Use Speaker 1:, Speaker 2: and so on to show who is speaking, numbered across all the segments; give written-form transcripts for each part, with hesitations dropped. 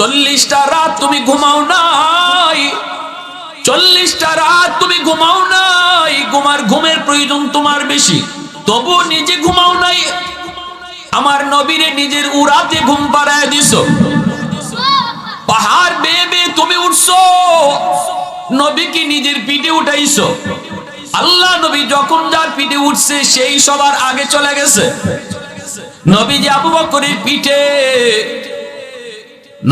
Speaker 1: 40টা রাত তুমি ঘুমাও নাই, 40টা রাত তুমি ঘুমাও নাই, ঘুমের প্রয়োজন তোমার বেশি, তবু নিজে ঘুমাও নাই। আমার নবীরে নিজের উড়াতে ঘুম পাড়ায় দিছো। পাহাড় বেয়ে বেয়ে তুমি উঠছো, নবীকে নিজের পিঠে উঠাইছো। আল্লাহ নবী যখন যার পিঠে উঠছে সেই সবার আগে চলে গেছে। নবীজি আবু বকরের পিঠে,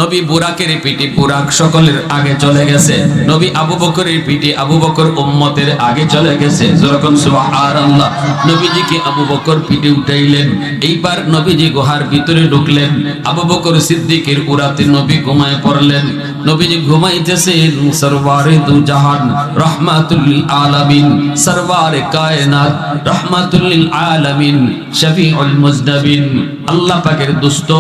Speaker 1: নবী বুরাকের পিঠে বুরাক সকলের আগে চলে গেছে। নবী আবু বকরের পিঠে আবু বকর উম্মতের আগে চলে গেছে। যখন সুবহানাল্লাহ, নবীজিকে আবু বকর পিঠে উঠাইলেন। এইবার নবীজি গুহার ভিতরে ঢুকলেন। আবু বকর সিদ্দিকের উরাতে নবী ঘুমায় পড়লেন। নবীজি ঘুমাইতেছেন। সরওয়ারে দু জাহান রাহমাতুল লিল আলামিন, সরওয়ারে কায়নাত রাহমাতুল লিল আলামিন, শফিউল মুজনাবিন, আল্লাহ পাকের দোস্ত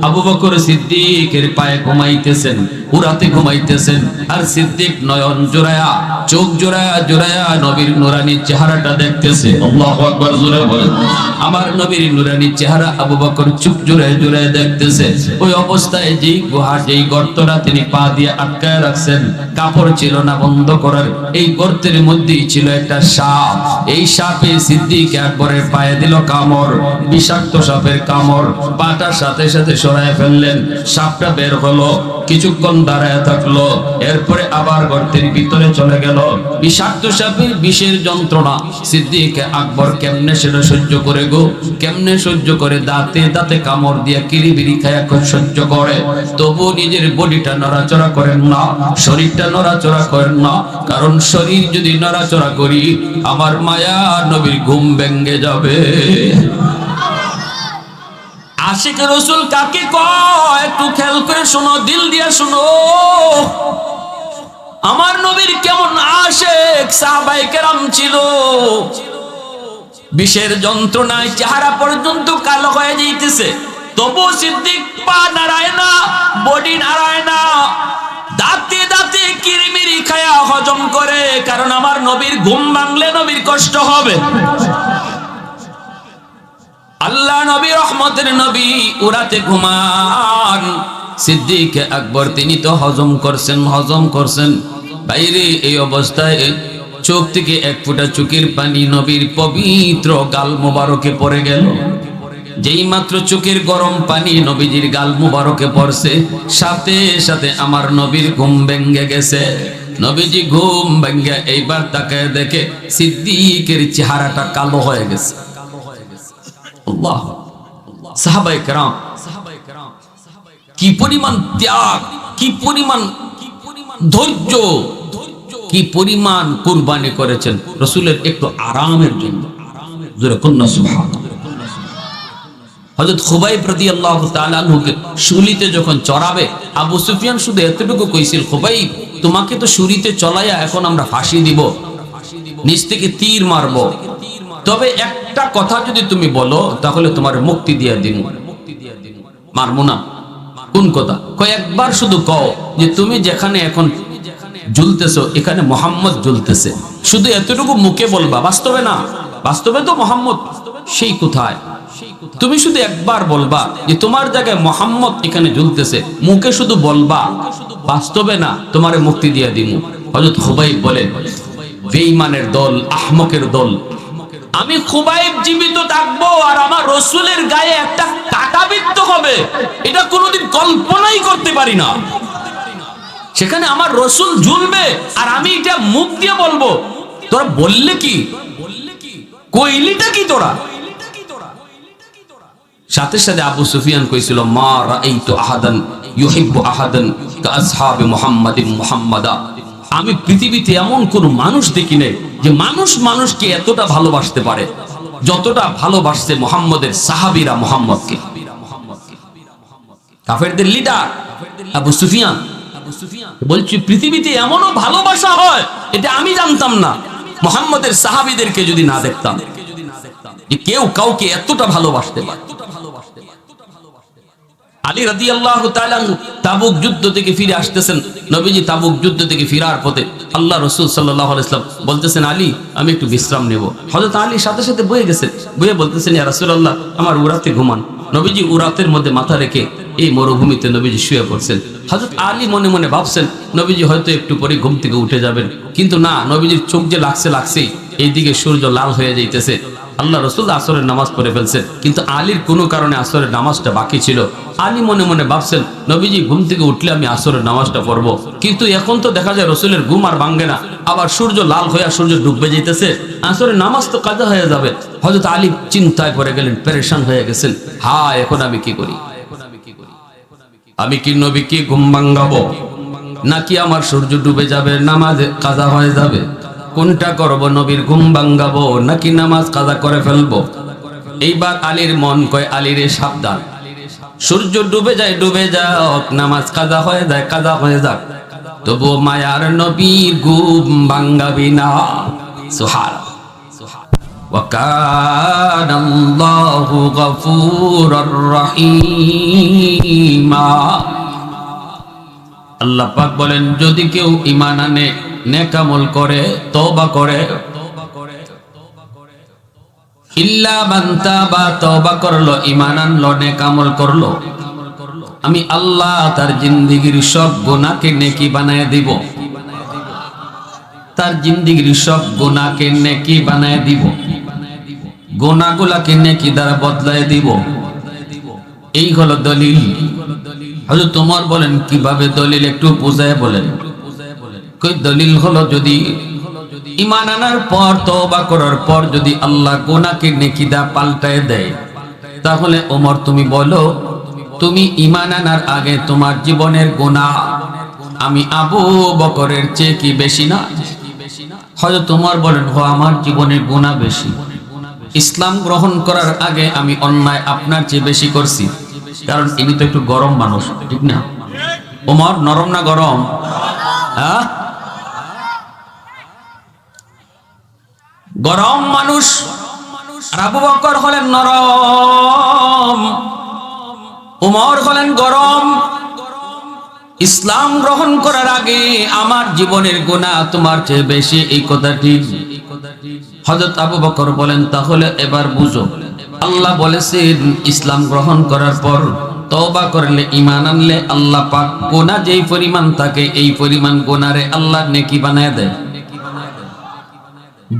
Speaker 1: আবু বকর সিদ্দিকের পায়ে ঘুমাইতেছেন, উরাতে ঘুমাইতেছেন। আর সিদ্দিক নয়ন জোড়ায়া, চোখ জোড়ায়া জোড়ায়া নবীর নুরানি চেহারাটা দেখতেছে। আল্লাহু আকবার, জোরে বলেন। আমার নবীর নুরানি চেহারা আবু বকর চোখ জোড়ায় জোড়ায় দেখতেছে। ওই অবস্থায় যেই গুহার যেই গর্তটা তিনি পা দিয়ে আটকায় রাখছেন, কাপড় ছিল না বন্ধ করার, এই গর্তের মধ্যেই ছিল একটা সাপ। এই সাপে সিদ্দিক একবারের পায়ে দিল কামড়, বিষাক্ত সাপের কামড়। পাটার সাথে সাথে সরায় ফেললেন। সাপটা বের হলো, কিছুক্ষণ দাঁড়ায় থাকলো, এরপরে আবার গর্তের ভিতরে চলে গেল। বিষাক্ত সাপের বিষের যন্ত্রণা সিদ্দিক আকবর কেমনে সেটা সহ্য করে গো, কেমনে সহ্য করে? দাঁতে দাঁতে কামড় দিয়া কিরিবিরি খায়া সহ্য করে, তবু নিজের বডিটা নড়াচড়া করেন না, শরীরটা নড়াচড়া করেন না। কারণ শরীর যদি নড়াচড়া করি, আমার মায়া নবীর ঘুম ভেঙে যাবে। আশিক রাসূল কাকে কয় একটু খেয়াল করে শোনো, দিল দিয়া শোনো। আমার নবীর কেমন আশিক সাহাবায়ে কেরাম ছিল। বিষের যন্ত্রণায় চেহারা পর্যন্ত কালো হয়ে যাইতেছে, তবু সিদ্দিক পা নাড়ায় না, বডি নাড়ায় না, দাঁতে দাঁতে কিরিমিরি খায়া হজম করে। কারণ আমার নবীর ঘুম ভাঙলে নবীর কষ্ট হবে। আল্লাহ নবী রহমতের নবী উরাতে ঘুমান। সিদ্দিক আকবর তিনি তো হজম করছেন। বাইরে এই অবস্থায় চোখ থেকে এক ফোঁটা চোখের পানি নবীর পবিত্র গাল মোবারকে পড়ে গেল। যেই মাত্র চোখের গরম পানি নবীজির গাল মোবারকে পড়ছে, সাথে সাথে আমার নবীর ঘুম ভেঙে গেছে। নবীজি ঘুম ভেঙে এইবার তাকায় দেখে সিদ্দিকের চেহারাটা কালো হয়ে গেছে। আল্লাহ, সাহাবায়ে কেরাম কি পরিমাণ ত্যাগ, কি পরিমাণ ধৈর্য, কি পরিমাণ কুরবানি করেছেন রাসূলের একটু আরামের জন্য। জোরে কন্যা সুবহানাল্লাহ। হযরত খুবাইব রাদিয়াল্লাহু তাআলা আনহুকে শুলিতে যখন চড়াবে, আবু সুফিয়ান শুধু এতটুকু কইছিল, খুবাইব তোমাকে তো শুলিতে চলাইয়া এখন আমরা ফাঁসি দিব, নিচ থেকে তীর মারব, তবে একটা কথা যদি তুমি বলো তাহলে তোমার মুক্তি দিয়ে দিব। মারবো না। কোন কথা? কয়েকবার শুধু কও যে তুমি যেখানে এখন ঝুলতেছো এখানে মুহাম্মদ ঝুলতেছে, শুধু এতটুকু মুখে বলবা, বাস্তবে না। বাস্তবে তো মুহাম্মদ সেই কোথায়, তুমি শুধু একবার বলবা যে তোমার জায়গায় মুহাম্মদ এখানে ঝুলতেছে, মুখে শুধু বলবা, বাস্তবে না, তোমারে মুক্তি দিয়ে দিব। হযরত খুবাইব বলে, বেঈমানের দল, আহমকের দল, আমি খুবাইব জীবিত থাকবো আর আমার রাসূলের গায়ে একটা কাঁটা বিদ্ধ হবে, এটা কোনোদিন কল্পনাই করতে পারি না। সেখানে আমার রাসূল ঝুলবে আর আমি এটা মুখ দিয়ে বলবো। তোরা বললে কি, কইলিটা কি তোরা? সাথে সাথে আবু সুফিয়ান কইছিল, মা রাআইতু আহাদান ইউহিব্বু আহাদান কাআসহাবে মুহাম্মাদিন মুহাম্মাদা। আমি পৃথিবীতে এমন কোন মানুষ দেখি নাই যে মানুষ মানুষকে এতটা ভালোবাসতে পারে যতটা ভালোবাসছে মুহাম্মদের সাহাবীরা মুহাম্মদকে। কাফেরদের লিডার আবু সুফিয়ান বলছি, পৃথিবীতে এমনও ভালোবাসা হয় এটা আমি জানতাম না, মুহাম্মদের সাহাবীদেরকে যদি না দেখতাম যে কেউ কাউকে এতটা ভালোবাসতে পারে। আলী রাদিয়াল্লাহু তাআলা তাবুক যুদ্ধ থেকে ফিরে আসতেছেন। নবীজি তাবুক যুদ্ধ থেকে ফিরার পথে আল্লাহ রাসূল সাল্লাল্লাহু আলাইহি ওয়াসাল্লাম বলতেছেন, আলী আমি একটু বিশ্রাম নেব। হযরত আলী সাথে সাথে বয়ে গেছেন, বয়ে বলতেছেন, ইয়া রাসূলুল্লাহ আমার উরাতে ঘুমান। নবীজি উরাতের মধ্যে মাথা রেখে এই মরুভূমিতে নবীজি শুয়ে পড়ছেন। হযরত আলী মনে মনে ভাবছেন নবীজি হয়তো একটু পরে ঘুম থেকে উঠে যাবেন, কিন্তু না, নবীজির চোখ যে লাগছেই, এইদিকে সূর্য লাল হয়ে যাইতেছে। আল্লাহ রাসূল আসরের নামাজ পড়ে ফেলছেন, কিন্তু আলীর কোনো কারণে আসরের নামাজটা বাকি ছিল। আলী মনে মনে ভাবছেন নবীজি ঘুম থেকে উঠলে আমি আসরের নামাজটা পড়বো, কিন্তু এখন তো দেখা যায় রসুলের ঘুম আর ভাঙ্গে না, আবার সূর্য লাল হয়ে সূর্য ডুববে যাইতেছে, আসরের নামাজ তো কাজা হয়ে যাবে। হযরত আলী চিন্তায় পড়ে গেলেন, পেরেশান হয়ে গেছেন। এখন আমি কি করি? আমি কি নবীকে ঘুম ভাঙ্গাবো, নাকি আমার সূর্য ডুবে যাবে, নামাজ কাজা হয়ে যাবে? কোনটা করব? নবীর ঘুম ভাঙ্গাবো নাকি নামাজ কাজা করে ফেলবো? এইবার আলীর মন কয়, আলীরে সাবধান, সূর্য ডুবে যায় ডুবে যাক, নামাজ কাজা হয়ে যায় কাজা হয়ে যাক, তবু মায়ার নবীর ঘুম ভাঙ্গাবি না। সুবহানাল্লাহ। ওয়া কানা আল্লাহু গফুরার রহিমা। আল্লাহ পাক বলেন, যদি কেউ ঈমান আনে, নেক আমল করে, তওবা করে, ইল্লা মান তাবা, তওবা করলো, ঈমান আনলো, নেক আমল করলো, আমি আল্লাহ তার জিন্দেগীর সব গুনাহকে নেকি বানায় দিব। তার জিন্দেগীর সব গুনাহকে নেকি বানায় দিব, গুনাহগুলোকে নেকি দ্বারা বদলায় দিব। এই হলো দলিল। হযরত ওমর বলেন, কিভাবে দলিল একটু বুঝায় বলেন। কই দলিল হলো, যদি ঈমান আনার পর, তওবা করার পর যদি আল্লাহ গুনাহকে নেকি দা পাল্টায় দেয়, তাহলে ওমর তুমি বলো, তুমি ঈমান আনার আগে তোমার জীবনের গুনাহ আমি আবু বকরের চেয়ে কি বেশি না? হযরত ওমর বলেন, আমার জীবনের গুনাহ বেশি। ইসলাম গ্রহণ করার আগে আমি অন্যায় আপনার চেয়ে বেশি করছি। কারণ ইনি তো একটু গরম মানুষ, ঠিক না? ওমর নরম না গরম? গরম মানুষ। আর আবু বকর হলেন নরম, ওমর হলেন গরম। ইসলাম গ্রহণ করার আগে আমার জীবনের গুনাহ তোমার চেয়ে বেশি, এই কথাটি হযরত আবু বকর বলেন, তাহলে এবার বুঝো, আল্লাহ বলেছেন ইসলাম গ্রহণ করার পর তওবা করলে, ঈমান আনলে আল্লাহ পাক গুনাহ যেই পরিমাণ থাকে, এই পরিমাণ গুনাহরে আল্লাহ নেকি বানায় দেয়।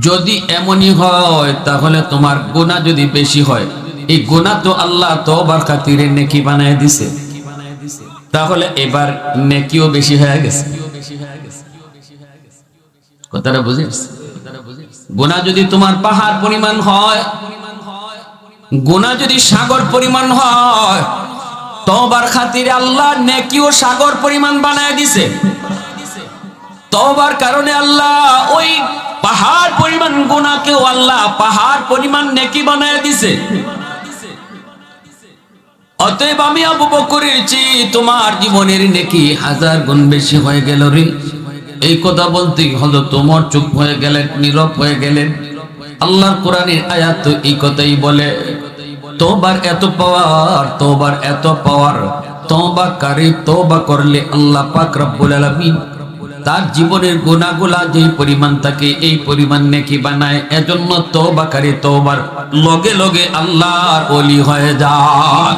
Speaker 1: যদি এমনই হয়, তাহলে তোমার গুনাহ যদি বেশি হয়, এই গুনাহ তো আল্লাহ তওবার খাতিরে নেকি বানায় দিছে, তাহলে এবার নেকিও বেশি হয়ে গেছে। কথাটা বুঝিস? গুনাহ যদি তোমার পাহাড় পরিমাণ হয়, গুনাহ যদি সাগর পরিমাণ হয়, তওবার খাতিরে আল্লাহ নেকিও সাগর পরিমাণ বানায় দিছে। তওবার কারণে আল্লাহ ওই পাহাড় পরিমাণ গুনাহকেও আল্লাহ পাহাড় পরিমাণ নেকি বানায় দিছে। অতএব আমি আবু বকরের চেয়ে তোমার জীবনের নেকি 1000 গুণ বেশি হয়ে গেল রে। এই কথা বলতে হযরত ওমর চুপ হয়ে গেলেন, নীরব হয়ে গেলেন। আল্লাহর কোরআনের আয়াত তো এই কথাই বলে, তওবার এত পাওয়ার, তওবার এত পাওয়ার, তওবাকারী তওবা করলে আল্লাহ পাক রব্বুল আলামিন তার জীবনের গুনাহগুলা যেই পরিমাণ থাকে, এই পরিমাণ নেকি বানায়। এজন্য তওবাকারী তওবার লগে লগে আল্লাহর ওলি হয়ে যায়।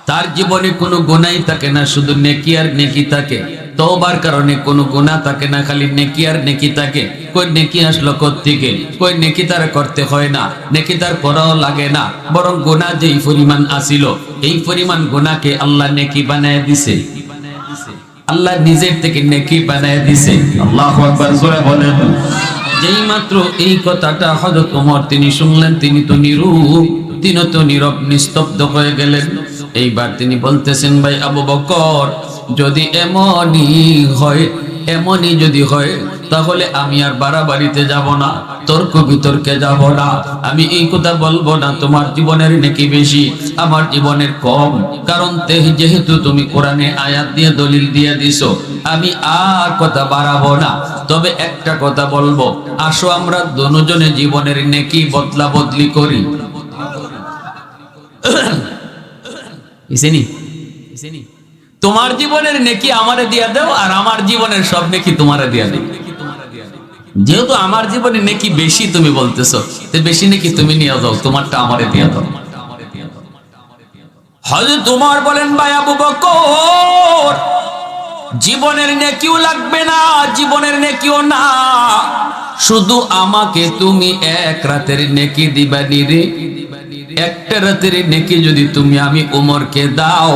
Speaker 1: তার জীবনে কোনো গুনাহই থাকে না, শুধু নেকি আর নেকি থাকে। তওবার কারণে কোনো গুনাহ থাকে না, খালি নেকি আর নেকি থাকে। কই নেকি আসলো কোত্থেকে? কই নেকি তার করতে হয় না, নেকি তার করাও লাগে না, বরং গুনাহ যেই পরিমাণ আসিল, এই পরিমাণ গুনাহকে আল্লাহ নেকি বানায় দিছে। আল্লাহ নিজের থেকে নেকি বানায় দিছে। আল্লাহু আকবার, জোরে বলেন। যেই মাত্র এই কথাটা হযরত ওমর তিনি শুনলেন, তিনি তো নীরব নিস্তব্ধ হয়ে গেলেন। এইবার তিনি বলতেছেন, ভাই আবু বকর, যদি এমনই যদি হয়, তাহলে আমি আর বাড়াবাড়িতে যাব না, তর্ক বিতর্কে যাব না, আমি এই কথা বলবো না তোমার জীবনের নেকি বেশি, আমার জীবনের কম। কারণ যেহেতু তুমি কোরআনে আয়াত দিয়ে দলিল দিয়ে দিছো, আমি আর কথা বাড়াবো না। তবে একটা কথা বলবো, আসো আমরা দুজনে জীবনের নেকি বদলা বদলি করি। তোমার জীবনের নেকি আমারে দিয়া দাও, আর আমার জীবনের সব নেকি তোমারে দিয়া দাও। যেহেতু আমার জীবনে নেকি বেশি তুমি বলতেছো, তো বেশি নেকি তুমি নিয়ে যাও, তোমারটা আমারে দিয়া দাও। হযরত উমর বলেন, ভাই আবু বকর, জীবনের নেকিও লাগবে না, জীবনের নেকিও না, শুধু আমাকে তুমি এক রাতের নেকি দিবানি রে। একটা রাতের নেকি যদি তুমি আমি উমরকে দাও,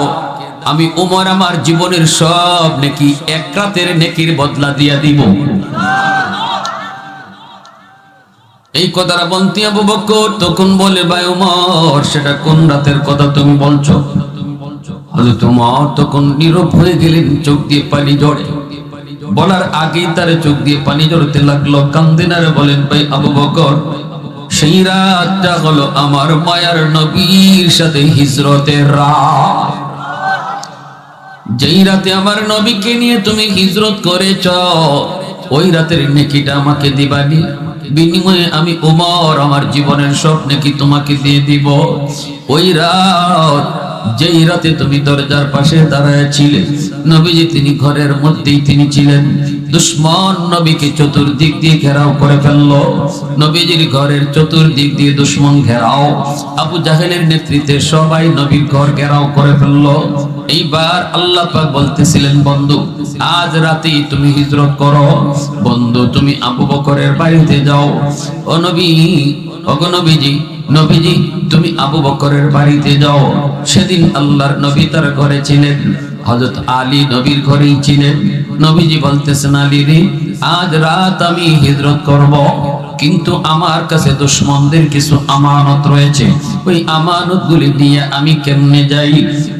Speaker 1: আমি উমর আমার জীবনের সব নেকি এক রাতের নেকির বদলা দিয়া দিব। এই কথাটা বলতে আবু বকর তখন বলে, ভাই উমর, সেটা কোন রাতের কথা তুমি বলছো? হযরত উমর তখন নীরব হয়ে গেলেন, চোখ দিয়ে পানি ঝরে। বলার আগেই তার চোখ দিয়ে পানি ঝরতে লাগলো, কান্দেন আর বলেন, ভাই আবু বকর, সেই রাতটা হলো আমার মায়ার নবীর সাথে হিজরতের রাত। যেই রাতে আমার নবীকে নিয়ে তুমি হিজরত করেছ, ওই রাতের নেকিটা আমাকে দিবানি, বিনিময়ে আমি উমর আমার জীবনের সব নেকি তোমাকে দিয়ে দিব। ওই রাত, যেই রাতে তুমি দরজার পাশে দাঁড়ায় ছিলে, নবীজি তিনি ঘরের মধ্যেই তিনি ছিলেন, দুশমন নবীকে চতুর্দিক দিয়ে ঘেরাও করে ফেললো। নবীজির ঘরের চতুর্দিক দিয়ে দুশমন ঘেরাও, আবু জাহেলের নেতৃত্বে সবাই নবীর ঘর ঘেরাও করে ফেললো। এইবার আল্লাহ পাক বলতেছিলেন, বন্ধু আজ রাতেই তুমি হিজরত করো, বন্ধু তুমি আবু বকরের বাড়িতে যাও। ও নবী, ওগো নবীজি, নবীজি তুমি আবু বকরের বাড়িতে যাও। সেদিন আল্লাহর নবী তার ঘরে ছিলেন, হযরত আলী নবীর ঘরেই ছিলেন। নবীজি বলতেছেন, আলী রে, আজ রাত আমি হিজরত করব, কিন্তু আমার কাছে দুশমনদের কিছু আমানত রয়েছে, ওই আমানতগুলি নিয়ে আমি কেমনে যাই?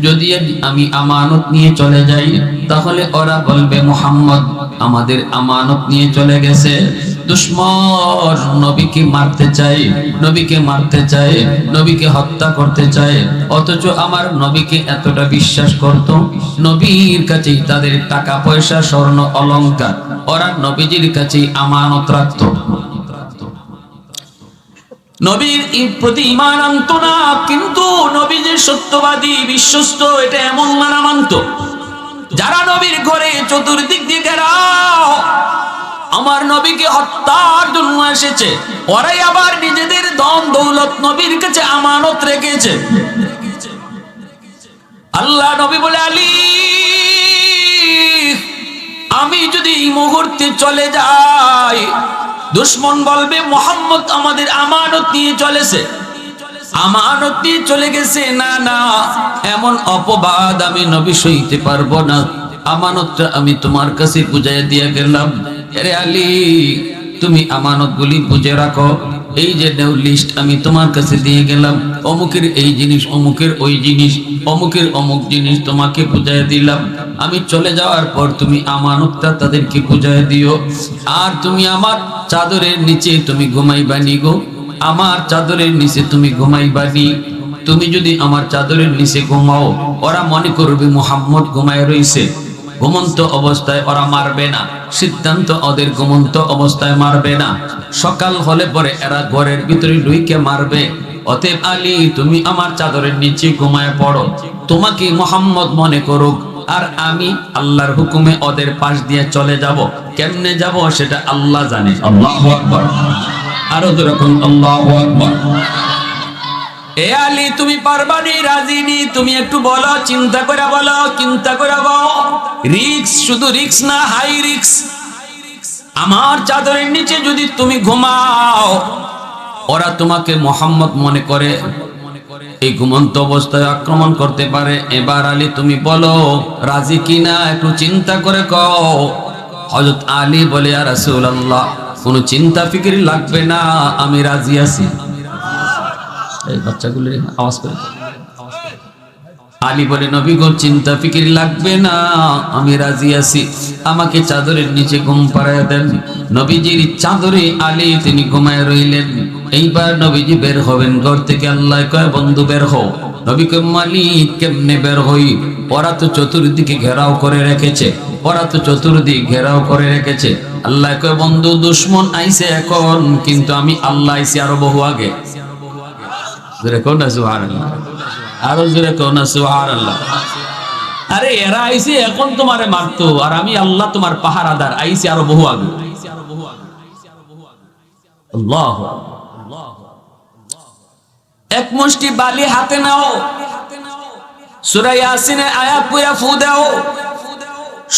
Speaker 1: যদি আমি আমানত নিয়ে চলে যাই, তাহলে ওরা বলবে মুহাম্মদ আমাদের আমানত নিয়ে চলে গেছে। দুশমন নবীকে মারতে চায়, নবীকে মারতে চায়, নবীকে হত্যা করতে চায়, অথচ আমার নবীকে এতটা বিশ্বাস করত, নবীর কাছেই তাদের টাকা পয়সা স্বর্ণ অলংকার ওরা নবীজির কাছেই আমানত রাখত। নবীর প্রতি ঈমান আনত না, কিন্তু নবী যে সত্যবাদী বিশ্বস্ত এটা এমন মানা মানত। যারা নবীর ঘরে চতুর্দিক দিয়ে ঘেরাও আমার নবীকে হত্যার জন্য এসেছে, ওরাই আবার নিজেদের ধন দৌলত নবীর কাছে আমানত রেখেছে। আল্লাহ নবী বলে, আলী, আমি যদি এই মুহূর্তে চলে যাই, দুশমন বলবে মুহাম্মদ আমাদের আমানত নিয়ে চলেছে, আমানত নিয়ে চলে গেছে। না না, এমন অপবাদ আমি নবী সইতে পারবো না, আমানতটা আমি তোমার কাছে বুঝাইয়া দিয়ে গেলাম। আরে আলী, তুমি আমানতগুলি বুঝে রাখো, এই যে নেও লিস্ট আমি তোমার কাছে দিয়ে গেলাম, অমুকের এই জিনিস, অমুকের ওই জিনিস, অমুকের অমুক জিনিস তোমাকে বুঝাইয়া দিলাম। আমি চলে যাওয়ার পর তুমি আমানতটা তাদেরকে বুঝাইয়া দিও। আর তুমি আমার চাদরের নিচে তুমি ঘুমাইবানি গো, আমার চাদরের নিচে তুমি ঘুমাইবানি। তুমি যদি আমার চাদরের নিচে ঘুমাও, ওরা মনে করবে মুহাম্মদ ঘুমায় রইছে। ঘুমন্ত অবস্থায় ওরা মারবে না, সিদ্ধান্ত ওদের ঘুমন্ত অবস্থায় মারবে না, সকাল হলে পরে এরা ঘরের ভিতরে ঢুকে মারবে। অতএব আলী, তুমি আমার চাদরের নিচে ঘুমায় পড়ো, তোমাকে মুহাম্মদ মনে করুক, আর আমি আল্লাহর হুকুমে ওদের পাশ দিয়ে চলে যাব। কেমনে যাব সেটা আল্লাহ জানে। আল্লাহু আকবার, আরো যেরকম আল্লাহু আকবার। এ আলী, তুমি পারবানি, রাজিনি? তুমি একটু বলো, চিন্তা করে বলো, চিন্তা করে বলো। রিক্স, শুধু রিক্স না, হাই রিক্স। আমার চাদরের নিচে যদি তুমি ঘুমাও, ওরা তোমাকে মুহাম্মদ মনে করে, এই ঘুমন্ত অবস্থায় আক্রমণ করতে পারে। এবার আলী তুমি বলো রাজি কিনা, একটু চিন্তা করে কও। হযরত আলী বলে, ইয়া রাসূলুল্লাহ, কোনো চিন্তা ফিকির লাগবে না, আমি রাজি আছি। এই বাচ্চাগুলো আওয়াজ করে। আলী বলে, নবী গো, চিন্তা ফিকির লাগবে না, আমি রাজি আছি, আমাকে চাদরের নিচে ঘুম পাড়াইয়া দেন। নবীজির চাদরে আলী তিনি ঘুমায় রইলেন। এইবার নবীজি বের হবেন ঘর থেকে। আল্লাহ কয়, বন্ধু বের হও। নবী কয়, মালিক কেমনে বের হই? ওরা তো চতুর্দিকে ঘেরাও করে রেখেছে, ওরা তো চতুর্দিক ঘেরাও করে রেখেছে। আল্লাহ কয়, বন্ধু দুশমন আইছে এখন, কিন্তু আমি আল্লাহ আইছি আরো বহু আগে। আরো জোরে কোন সুবহানাল্লাহ। আরে এরা আইছে এখন তোমারে মারতো, আর আমি আল্লাহ তোমার পাহারাদার, আইছি আরো বহু আগে। আল্লাহু এক মুষ্টি বালি হাতে নাও, সূরা ইয়াসিনের আয়াত পড়া ফু দাও,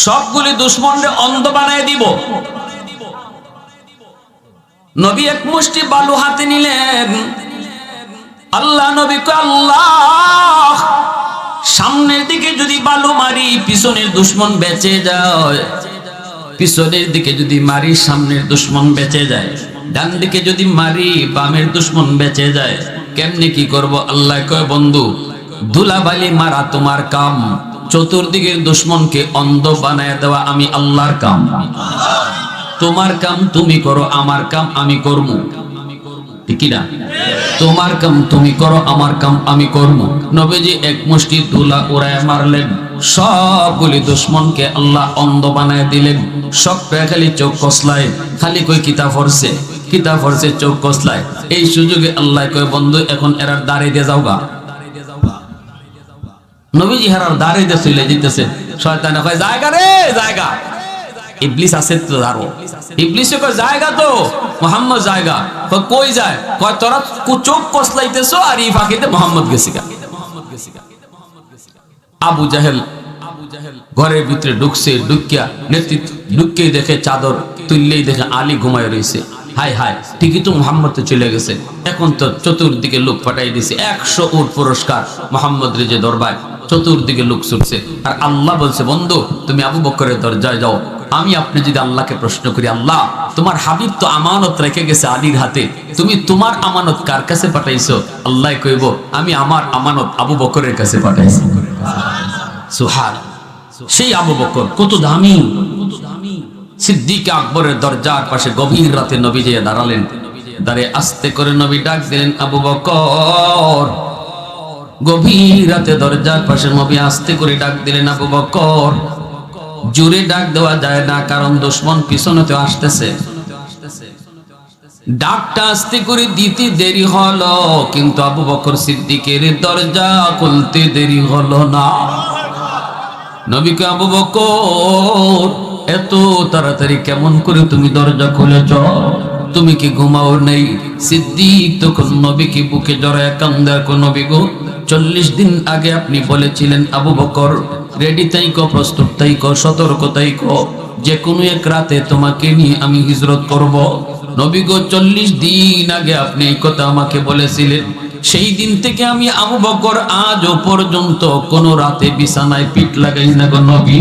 Speaker 1: সবগুলি দুশমনরে অন্ধ বানায় দিব। নবী এক মুষ্টি বালু হাতে নিলেন। আল্লাহ নবী কয়, আল্লাহ, সামনের দিকে যদি বালু মারি পিছনের দুশমন বেঁচে যায়, পিছনের দিকে যদি মারি সামনের দুশমন বেঁচে যায়, ডান দিকে যদি মারি বামের দুশমন বেঁচে যায়, কেমনে কি করব? আল্লাহ কয়, বন্ধু, ধুলাবালি মারা তোমার কাম, চতুর্দিকের দুশমনকে অন্ধ বানায় দেওয়া আমি আল্লাহর কাম। তোমার কাম তুমি করো, আমার কাম আমি করব, ঠিক না? তোমার কাম তুমি করো, আমার কাম আমি করব। নবীজি এক মুষ্টি ধুলা উড়ায় মারলেন, সবগুলি দুশমনকে আল্লাহ অন্ধ বানায় দিলেন। সব খালি চোখ কসলায়, খালি কই কিতাব পড়ছে, কিতাব পড়ছে, চোখ কসলায়। এই সুযোগে আল্লাহ কয়, বন্ধু, এখন এরা দাঁড়িয়ে দিয়ে যাওগা। নবীজি হেরার দাঁড়িয়ে দিয়ে চলে যেতেছে। শয়তানে কয়, জায়গা রে জায়গা। ইবলিস আছে তো আরো, ইবলিসে কয়, জায়গা তো মুহাম্মদ জায়গা। কয়, কই যায়? কয়, তোরা চোখ কসলাইতেছো আর এই ফাঁকিতে মুহাম্মদ গেছে গা। আবু জাহেল ঘরের ভিতরে ঢুকছে, ঢুকিয়ে দেখে চাদর তুললেই দেখে আলী ঘুমায় রয়েছে। হাই হাই, ঠিকই তো মুহাম্মদ তো চলে গেছে। এখন তো চতুর্দিকে লোক পাঠাই দিছে, 100 উট পুরস্কার মুহাম্মদ রে যে দরবার, চতুর্দিকে লোক ছুটছে। আর আল্লাহ বলছে, বন্ধু, তুমি আবু বকরের দরজায় যাও। আমি আপনি যদি আল্লাহকে প্রশ্ন করি, আল্লাহ, তোমার হাবিব তো আমানত রেখে গেছে আলীর হাতে, তুমি তোমার আমানত কার কাছে পাঠাইছো? আল্লাহ কইব, আমি আমার আমানত আবু বকরের কাছে পাঠাইছি। সুবহানাল্লাহ। সেই আবু বকর কত দামি! সিদ্দিক আকবরের দরজার পাশে গভীর রাতে নবী যেয়ে দাঁড়ালেন। দাঁড়িয়ে আস্তে করে নবী ডাক দিলেন, আবু বকর। গভীর রাতে দরজার পাশে নবী আস্তে করে ডাক দিলেন, আবু বকর। জোরে ডাক দেওয়া যায় না, কারণ দুশমন পিছনেতে আসতেছে। ডাকটা আস্তে করে দিতে দেরি হলো, কিন্তু আবু বকর সিদ্দিকের দরজা খুলতে দেরি হলো না। নবীকে, আবু বকর, এত তাড়াতাড়ি কেমন করে তুমি দরজা খুলেছ? তুমি কি ঘুমাও নেই? সিদ্দিক তখন নবীকে বুকে জড়ায় কান্দা, নবী গো, 40 দিন আগে আপনি বলেছিলেন, আবু বকর, রেডি তাইকো, প্রস্তুত তাইকো, সতর্ক তাইকো, যে কোনো এক রাতে তোমাকে নিয়ে আমি হিজরত করব। নবী গো, 40 দিন আগে আপনি এই কথা আমাকে বলেছিলেন। সেই দিন থেকে আমি আবু বকর আজও পর্যন্ত কোন রাতে বিছানায় পিঠ লাগাই না গো নবী।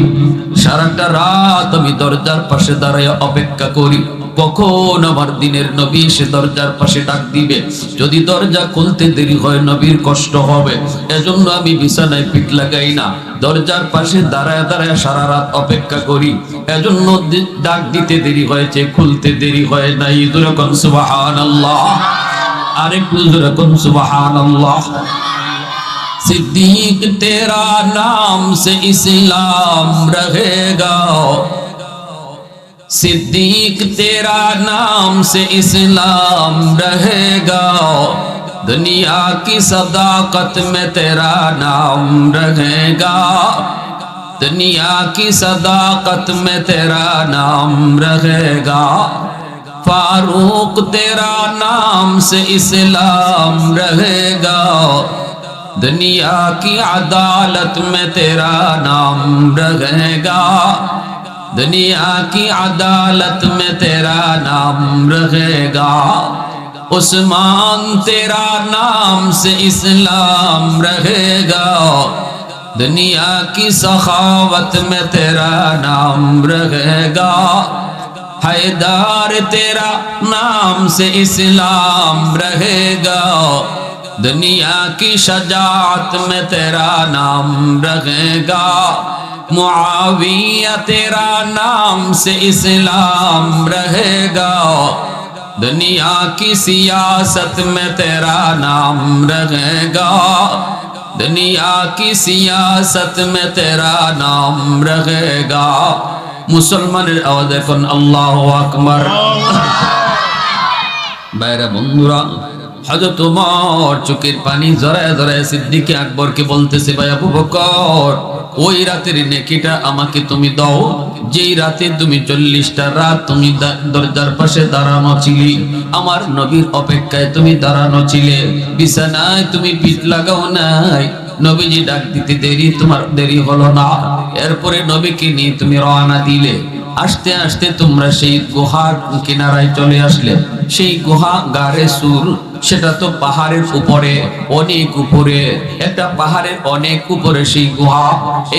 Speaker 1: সারাটা রাত আমি দরজার পাশে দাঁড়ায় অপেক্ষা করি, কখন আমার দিনের নবী সে দরজার পাশে ডাক দিবে। যদি দরজা খুলতে দেরি হয়, নবীর কষ্ট হবে, এজন্য আমি বিছানায় পিঠ লাগাই না, দরজার পাশে দাঁড়ায় দাঁড়ায় সারা রাত অপেক্ষা করি। এজন্য ডাক দিতে দেরি হয়েছে, খুলতে দেরি হয় নাই। দুরকম সুবহানাল্লাহ, আরেকটু দুরকম সুবহানাল্লাহ। सिद्दीक तेरा नाम से इस्लाम रहेगा, सिद्दीक तेरा नाम से इस्लाम रहेगा, दुनिया की सदाकत में तेरा नाम रहेगा, दुनिया की सदाकत में तेरा नाम रहेगा, फारूक तेरा नाम से इस्लाम रहेगा, दुनिया की अदालत में तेरा नाम रहेगा, दुनिया की अदालत में तेरा नाम रहेगा, उस्मान तेरा नाम से इस्लाम रहेगा, दुनिया की सखावत में तेरा नाम रहेगा, हैदर तेरा नाम से इस्लाम रहेगा, दुनिया की शजाअत में तेरा नाम रहेगा, मुआविया तेरा नाम से इस्लाम रहेगा, दुनिया की सियासत में तेरा नाम रहेगा, दुनिया की सियासत में तेरा नाम रहेगा। मुसलमाনের আওয়াজ এখন আল্লাহু আকবার। বাইরে বন্ধুরা, হযরত ওমর চোখের পানি জড়ায় জড়ায় সিদ্দিক আকবরকে বলতেছে, ভাই আবু বকর, ওই রাতের নেকিটা আমাকে তুমি দাও, যেই রাতে তুমি 40টা রাত তুমি দরজার পাশে দাঁড়ানো ছিলি, আমার নবীর অপেক্ষায় তুমি দাঁড়ানো ছিলে, বিছানায় তুমি পিঠ লাগাও নাই, নবীজি ডাক দিতে তোমার দেরি হলো না। এরপরে নবীকে নিয়ে তুমি রওনা দিলে। আস্তে আস্তে তোমরা সেই গুহার কিনারায় চলে আসলে। সেই গুহা গারে সুর, সেটা তো পাহাড়ের উপরে, অনেক উপরে, একটা পাহাড়ের অনেক উপরে সেই গুহা।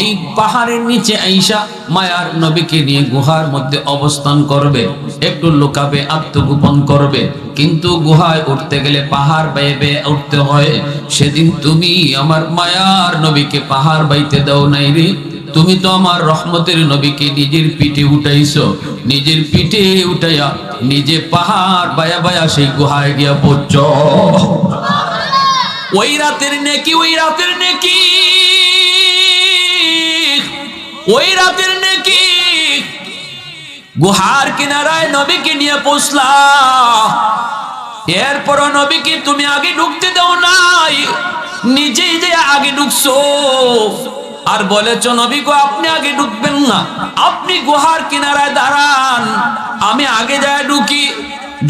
Speaker 1: এই পাহাড়ের নিচে আইসা মায়ার নবীকে নিয়ে গুহার মধ্যে অবস্থান করবে, একটু লুকাবে, আত্মগোপন করবে। কিন্তু গুহায় উঠতে গেলে পাহাড় বেয়ে বেয়ে উঠতে হয়। সেদিন তুমি আমার মায়ার নবীকে পাহাড় বাইতে দাও নাই রে। তুমি তো আমার রহমতের নবীকে নিজের পিঠে উঠাইছো, নিজের পিঠে উঠাইয়া নিজে পাহাড় বায়া বায়া সেই গুহায় গিয়া পড়ছ। ওই রাতের নেকি, ওই রাতের নেকি, ওই রাতের নেকি। গুহার কিনারায় নবীকে নিয়ে পৌঁছলা। এরপরও নবীকে তুমি আগে ঢুকতে দাও নাই, নিজেই যে আগে ঢুকছো। আর বলেছ নবী গো আপনি আগে ঢুকবেন না, আপনি গুহার কিনারায় দাঁড়ান, আমি আগে যায় ঢুকি।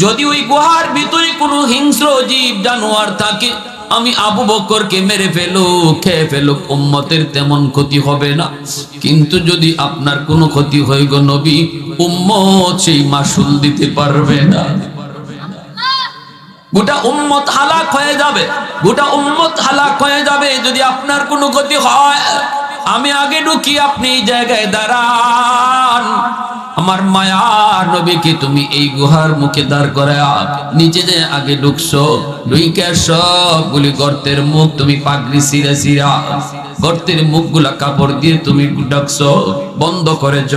Speaker 1: যদি ওই গুহার ভিতরে কোনো হিংস্র জীব জানোয়ার থাকে, আমি আবু বকরকে মেরে ফেলুক, খেয়ে ফেলুক, উম্মতের তেমন ক্ষতি হবে না। কিন্তু যদি আপনার কোনো ক্ষতি হয় গো নবী, উম্মত সেই মাসুল দিতে পারবে না। গোটা উম্মত হালাক হয়ে যাবে, গোটা উম্মত হালাক হয়ে যাবে যদি আপনার কোনো ক্ষতি হয়। আমি আগে ঢুকি, আপনি এই জায়গায় দাঁড়ান। আমার মায়ার নবীকে তুমি এই গুহার মুখে দাঁড় করায়া নিচে যে আগে ঢুকছো, ঢুইকা সবগুলি গর্তের মুখ তুমি পাগড়ি সিরা সিরা গর্তের মুখগুলা কাপড় দিয়ে তুমি ঢাকছো, বন্ধ করেছ।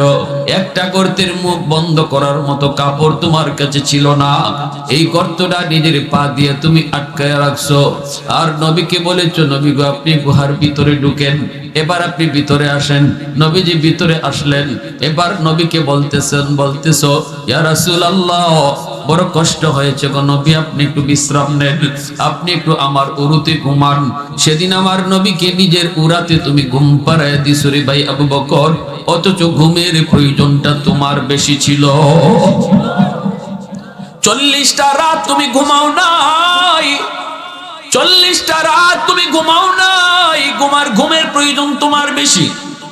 Speaker 1: একটা গর্তের মুখ বন্ধ করার মতো কাপড় তোমার কাছে ছিল না। এই গর্তটা নিজের পা দিয়ে তুমি আটকায় রাখছো। আর নবীকে বলেছো নবী গো আপনি গুহার ভিতরে ঢুকেন, এবার আপনি ভিতরে আসেন। নবীজি ভিতরে আসলেন। এবার নবীকে বলতেছো ইয়া রাসূলুল্লাহ বড় কষ্ট হয়েছে গো নবী, আপনি একটু বিশ্রাম নেন, আপনি একটু আমার উরুতে ঘুমান। সেদিন আমার নবীকে নিজের উরাতে তুমি ঘুম পাড়ায় দিছো রে ভাই আবু বকর, অথচ ঘুমের প্রয়োজনটা তোমার বেশি ছিল। 40টা রাত তুমি ঘুমাও নাই, 40টা রাত তুমি ঘুমাও নাই, ঘুমের প্রয়োজন তোমার বেশি,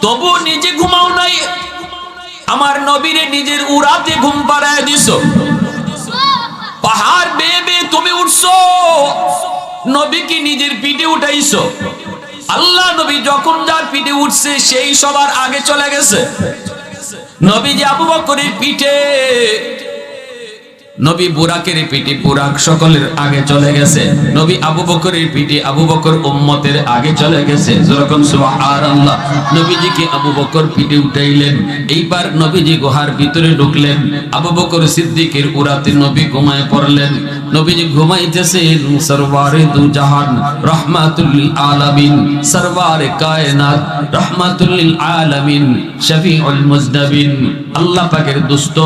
Speaker 1: তবু নিজে ঘুমাও নাই। আমার নবীরে নিজের উরাতে ঘুম পাড়ায় দিছো। পাহাড় বেয়ে বেয়ে তুমি উঠছো, নবীকে নিজের পিঠে উঠাইছো। আল্লাহ নবী যখন যার পিঠে উঠছে সেই সবার আগে চলে গেছে। নবী যে আবু বকরের পিঠে, নবী বুরাকের পিঠে বুরাক সকলের আগে চলে গেছে। নবী আবু বকরের পিঠে আবু বকর উম্মতের আগে চলে গেছে। যখন সুবহানাল্লাহ নবীজিকে আবু বকর পিঠে উঠাইলেন। এইবার নবীজি গুহার ভিতরে ঢুকলেন। আবু বকর সিদ্দিকের উরাতে নবী ঘুমায় পড়লেন। নবীজি ঘুমাইতেছেন। সরওয়ারে দু জাহান রাহমাতুল লিল আলামিন, সরওয়ারে কায়নাত রাহমাতুল লিল আলামিন, শফিউল মুজনাবিন, আল্লাহ পাকের দোস্ত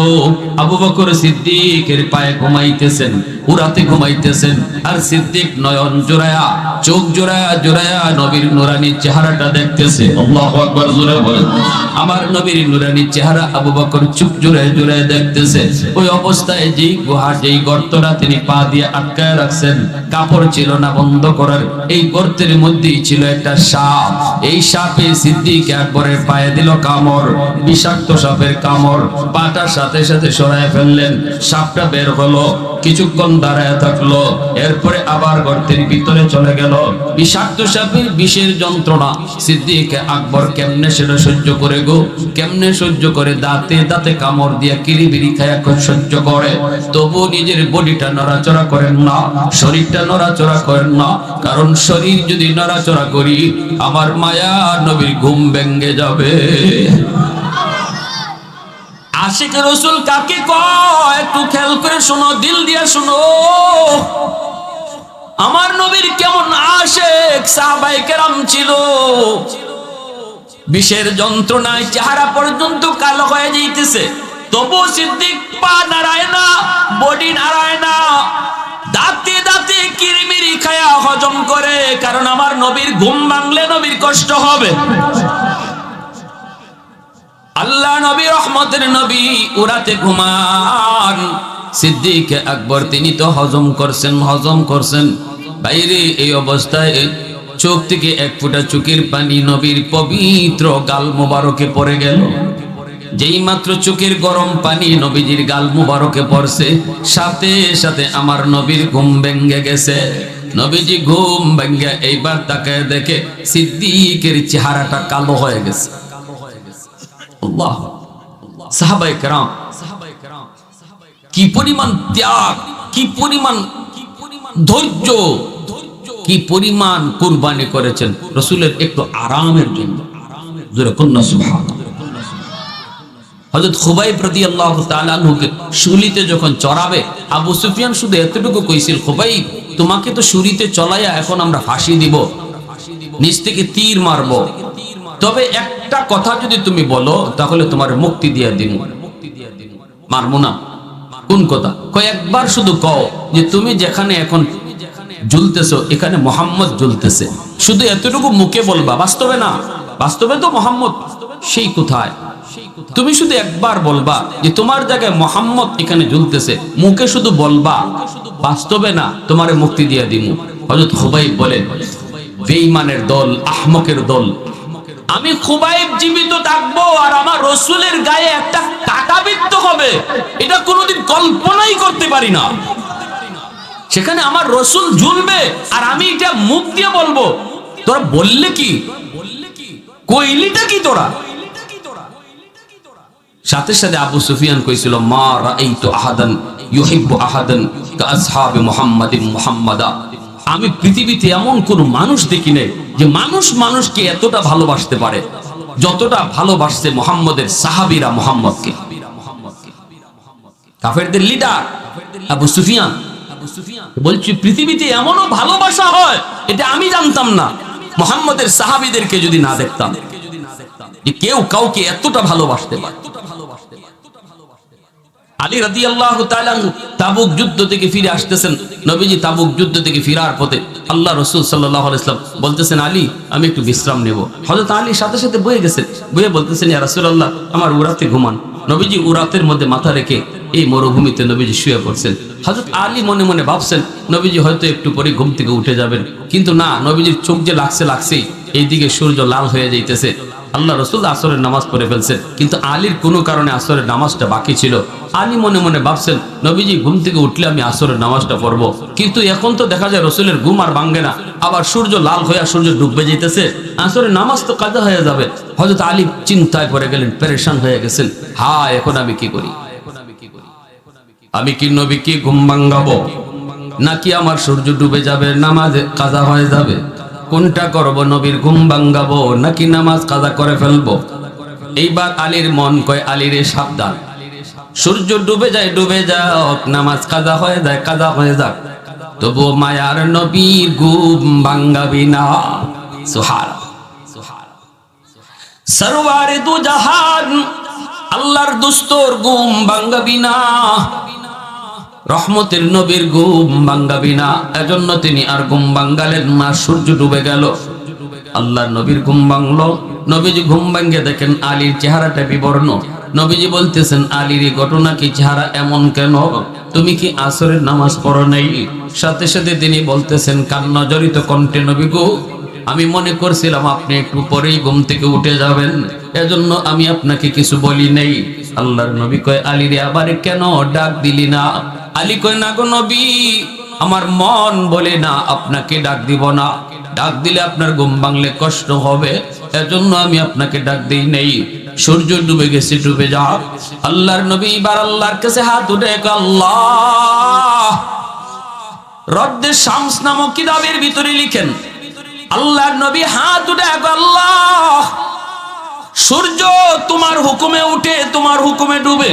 Speaker 1: আবু বকর সিদ্দিকের পায়ে ঘুমাইতেছেন, উরাতে ঘুমাইতেছেন। আর সিদ্দিক নয়ন জোড়ায়া, চোখ জোড়ায়া জোড়ায়া নবীর নুরানি চেহারাটা দেখতেছে। আল্লাহু আকবার, জোরে বলেন। আমার নবীর নুরানি চেহারা আবু বকর চোখ জোড়ায় জোড়ায় দেখতেছে। ওই অবস্থায় যেই গুহা, যেই গর্তটা তিনি পা দিয়ে আটকায় রাখছেন, কাপড় ছিল না বন্ধ করার, এই গর্তের মধ্যেই ছিল একটা সাপ। এই সাপে সিদ্দিক আকবরের পায়ে দিল কামড়, বিষাক্ত সাপের কামড়। পাটার সাথে সাথে সরায় ফেললেন, সাপটা বের হলো, কিছুক্ষণ দাঁড়ায় থাকলো, এরপরে আবার গর্তের ভিতরে চলে গেল। বিষাক্ত সাপের বিষের যন্ত্রণা সিদ্দিক আকবর কেমনে সেটা সহ্য করে গো, কেমনে সহ্য করে? দাঁতে দাঁতে কামড় দিয়া কিরিবিরি খায়া সহ্য করে, তবু নিজের বডিটা নড়াচড়া করেন না, শরীরটা নড়াচড়া করেন না। কারণ শরীর যদি নড়াচড়া করি আমার মায়া নবীর ঘুম ভেঙে যাবে। আশিক রাসূল কাকে কয় একটু খেয়াল করে শোনো, দিল দিয়া শোনো। আমার নবীর কেমন আশিক সাহাবায়ে কেরাম ছিল। বিষের যন্ত্রণায় চেহারা পর্যন্ত কালো হয়ে যাইতেছে, তবু সিদ্দিক পা নাড়ায় না, বডি নাড়ায় না, দাঁতে দাঁতে কিরিমিরি খায়া হজম করে। কারণ আমার নবীর ঘুম ভাঙলে নবীর কষ্ট হবে। আল্লাহ নবী রহমতের নবী উরাতে ঘুমান। সিদ্দিক আকবর তিনি তো হজম করছেন। বাইরে এই অবস্থায় চোখ থেকে এক ফোঁটা চোখের পানি নবীর পবিত্র গাল মোবারকে পড়ে গেল। যেই মাত্র চোখের গরম পানি নবীজির গাল মুবারকে পড়ছে, সাথে সাথে আমার নবীর ঘুম ভেঙে গেছে। নবীজি ঘুম ভেঙে এইবার তাকায় দেখে সিদ্দিকের চেহারাটা কালো হয়ে গেছে। আল্লাহ, সাহাবায়ে কেরাম কি পরিমাণ ত্যাগ, কি পরিমাণ ধৈর্য, কি পরিমাণ কুরবানি করেছেন রাসূলের একটু আরামের জন্য। জোরে কন্যা সুবহানাল্লাহ। হযরত খুবাইব রাদিয়াল্লাহু তাআলা আনহুকে শুলিতে যখন চড়াবে, আবু সুফিয়ান শুধু এতটুকু কইছিল, খুবাইব তোমাকে তো শুলিতে চলাইয়া এখন আমরা ফাঁসি দিব, নিচ থেকে তীর মারব, তবে একটা কথা যদি তুমি বলো তাহলে তোমার মুক্তি দিয়া দিব। মারবো না। কোন কথা? কয়েকবার শুধু কও যে তুমি যেখানে এখন ঝুলতেছো এখানে মুহাম্মদ ঝুলতেছে, শুধু এতটুকু মুখে বলবা, বাস্তবে না। বাস্তবে তো মুহাম্মদ সেই কোথায়, তুমি শুধু একবার বলবা যে তোমার জায়গায় মুহাম্মদ এখানে ঝুলতেছে, মুখে শুধু বলবা, বাস্তবে না, তোমারে মুক্তি দিয়ে দিমু। হযরত খুবাইব বলেন, বেঈমানের দল, আহমকের দল, আমি খুবাইব জীবিত থাকবো আর আমার রাসূলের গায়ে একটা কাঁটা বিদ্ধ হবে, এটা কোনোদিন কল্পনাই করতে পারি না। সেখানে আমার রাসূল ঝুলবে আর আমি এটা মুখ দিয়ে বলবো, তোরা বললে কি, কইলিটা কি তোরা? সাথে সাথে আবু সুফিয়ান কইছিল, মা রাআইতু আহাদান ইউহিব্বু আহাদান কাআসহাবি মুহাম্মাদিন মুহাম্মাদা, আমি পৃথিবীতে এমন কোন মানুষ দেখি নাই যে মানুষ মানুষকে এতটা ভালোবাসতে পারে যতটা ভালোবাসছে মুহাম্মদের সাহাবীরা মুহাম্মদকে। কাফেরদের লিডার আবু সুফিয়ান বলছি, পৃথিবীতে এমনও ভালোবাসা হয় এটা আমি জানতাম না, মুহাম্মদের সাহাবীদেরকে যদি না দেখতাম যে কেউ কাউকে এতটা ভালোবাসতে পারে। আলী রাদিয়াল্লাহু তাআলা তাবুক যুদ্ধ থেকে ফিরে আসতেছেন, নবীজি তাবুক যুদ্ধ থেকে ফিরার পথে আল্লাহ রাসূল সাল্লাল্লাহু আলাইহি ওয়াসাল্লাম বলতেছেন, আলী আমি একটু বিশ্রাম নেব। হযরত আলী সাথে সাথে বয়ে গেছেন, বয়ে বলতেছেন, ইয়া রাসূলুল্লাহ আমার উরাতে ঘুমান। নবীজি উরাতের মধ্যে মাথা রেখে এই মরুভূমিতে নবীজি শুয়ে পড়ছেন। হযরত আলী মনে মনে ভাবছেন নবীজি হয়তো একটু পরে ঘুম থেকে উঠে যাবেন, কিন্তু না, নবীজির চোখ যে লাগছেই, এইদিকে সূর্য লাল হয়ে যাইতেছে। আল্লাহ রাসূল আসরের নামাজ পড়ে ফেলছেন, কিন্তু আলীর কোনো কারণে আসরের নামাজটা বাকি ছিল। আলী মনে মনে ভাবছেন নবীজি ঘুম থেকে উঠলে আমি আসরের নামাজটা পড়বো, কিন্তু এখন তো দেখা যায় রাসূলের ঘুম আর ভাঙে না, আবার সূর্য লাল হয়ে সূর্য ডুবে যাইতেছে, আসরের নামাজ তো কাজা হয়ে যাবে। হযরত আলী চিন্তায় পড়ে গেলেন, পেরেশান হয়ে গেছেন, হায় এখন আমি কি করি? আমি কি নবীকে ঘুম ভাঙাবো, নাকি আমার সূর্য ডুবে যাবে, নামাজ কাজা হয়ে যাবে? কোনটা করব? নবীর ঘুম ভাঙাবো নাকি নামাজ কাজা করে ফেলবো? এইবার আলীর মন কয়, আলীরে সাবধান, সূর্য ডুবে যায় ডুবে যাক, নামাজ কাজা হয়ে যায় কাজা হয়ে যাক, তবু মায়ার নবীর ঘুম ভাঙাবি না। সুবহানাল্লাহ, সরওয়ারে দু জাহান আল্লাহর দুস্তর ঘুম ভাঙাবি না, রহমতের নবীর ঘুম ভাঙাবি না। এজন্য তিনি আর ঘুম ভাঙালেন না, সূর্য ডুবে গেল, আল্লাহর নবীর ঘুম ভাঙলো। নবীজি ঘুম ভাঙে দেখেন আলীর চেহারাটা বিবর্ণ। নবীজি বলতেছেন, আলীর এই ঘটনা কি, চেহারা এমন কেন? তুমি কি আসরের নামাজ পড়ো নাই? সাথে সাথে তিনি বলতেছেন কান্না জড়িত কণ্ঠে, নবী গো, আমি মনে করছিলাম আপনি একটু পরেই ঘুম থেকে উঠে যাবেন, এজন্য আমি আপনাকে কিছু বলি নাই। আল্লাহর নবী কয়, আলী রে আবার কেন ডাক দিলি না? আলী কয়, না গো নবী, আমার মন বলে না আপনাকে ডাক দিব না, ডাক দিলে আপনার ঘুম ভাঙলে কষ্ট হবে, এজন্য আমি আপনাকে ডাক দেই নাই। সূর্য ডুবে গেছে, ডুবে যাক। আল্লাহর নবী এবার আল্লাহর কাছে হাত উঠে, আল্লাহ রদ্দে শামস নামক কিতাবের ভিতরে লিখেন, আল্লাহর নবী হাত উঠে, আল্লাহ সূর্য তোমার হুকুমে উঠে তোমার হুকুমে ডুবে,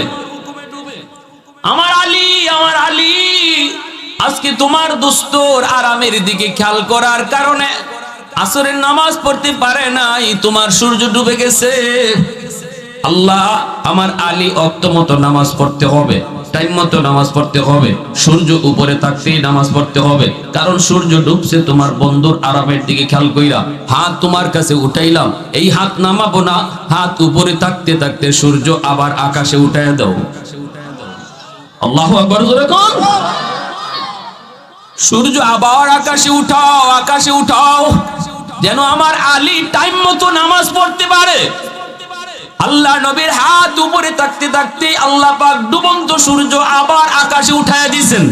Speaker 1: আমার আলী আজকে তোমার দুস্তর আরামের দিকে খেয়াল করার কারণে আসরের নামাজ পড়তে পারে নাই, তোমার সূর্য ডুবে গেছে। আল্লাহ আমার আলী ওয়াক্ত মতো নামাজ পড়তে হবে, টাইম মতো নামাজ পড়তে হবে, সূর্য উপরে থাকতেই নামাজ পড়তে হবে, কারণ সূর্য ডুবছে তোমার বন্ধুর আরামের দিকে খেয়াল কইরা হাত তোমার কাছে উঠাইলাম, এই হাত নামাবো না, হাত উপরে থাকতে থাকতে সূর্য আবার আকাশে উঠাইয়া দাও। আল্লাহু আকবার, জোরে কোন। সূর্য আবার আকাশে উঠাও, আকাশে উঠাও। যেন আমার আলী টাইম মতো নামাজ পড়তে পারে। আল্লাহ নবীর হাত উপরে থাকতে থাকতে আল্লাহ পাক ডুবন্ত সূর্য আবার আকাশে উঠায়া দিয়েছেন।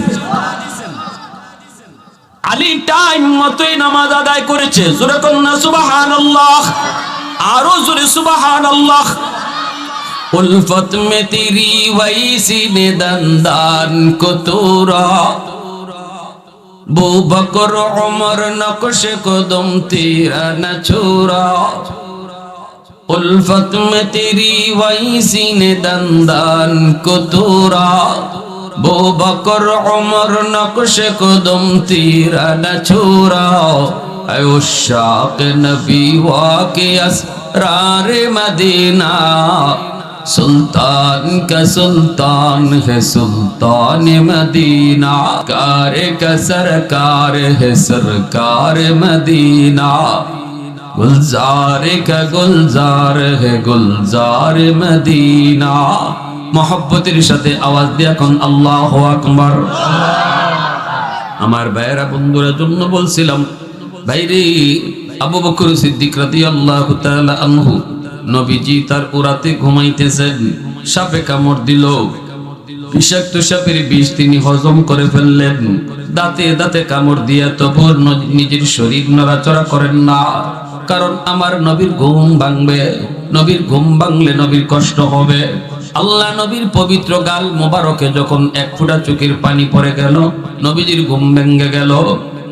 Speaker 1: আলী টাইম মতোই নামাজ আদায় করেছে। জোরে কন্যা সুবহানাল্লাহ, আরো জোরে সুবহানাল্লাহ। उल्फत में तेरी वैसी ने दंदान को तोरा, बू बकर उमर नक्श कदम तेरा न छोड़ा। उल्फत में तेरी वैसी ने दंदान को तोरा, बू बकर उमर नक्श कदम तेरा न छोड़ा। ऐ उशाक नबी वाके असरार मदीना, सुल्तान का सुल्तान है सुल्तान मदीना, कार का सरकार है सरकार मदीना, गुलजार का गुलजार है गुलजार मदीना। मोहब्बतेर साथे आवाज दिया कोन আল্লাহু আকবার। আমার ভাইরা বন্ধুরা জন্য বলছিলাম, ভাইরে আবু বকর সিদ্দিক রাদিয়াল্লাহু তাআলা আনহু নবীজি তার উরাতে ঘুমাইতেছেন, সাপে কামড় দিল। বিষাক্ত সাপের বিষ তিনি হজম করে ফেললেন। দাঁতে দাঁতে কামড় দিয়া তবু নিজের শরীর নড়াচড়া করেন না, কারণ আমার নবীর ঘুম ভাঙবে। নবীর ঘুম ভাঙলে নবীর কষ্ট হবে। আল্লাহ নবীর পবিত্র গাল মোবারকে যখন এক ফোঁটা চোখের পানি পড়ে গেল, নবীজির ঘুম ভেঙে গেল।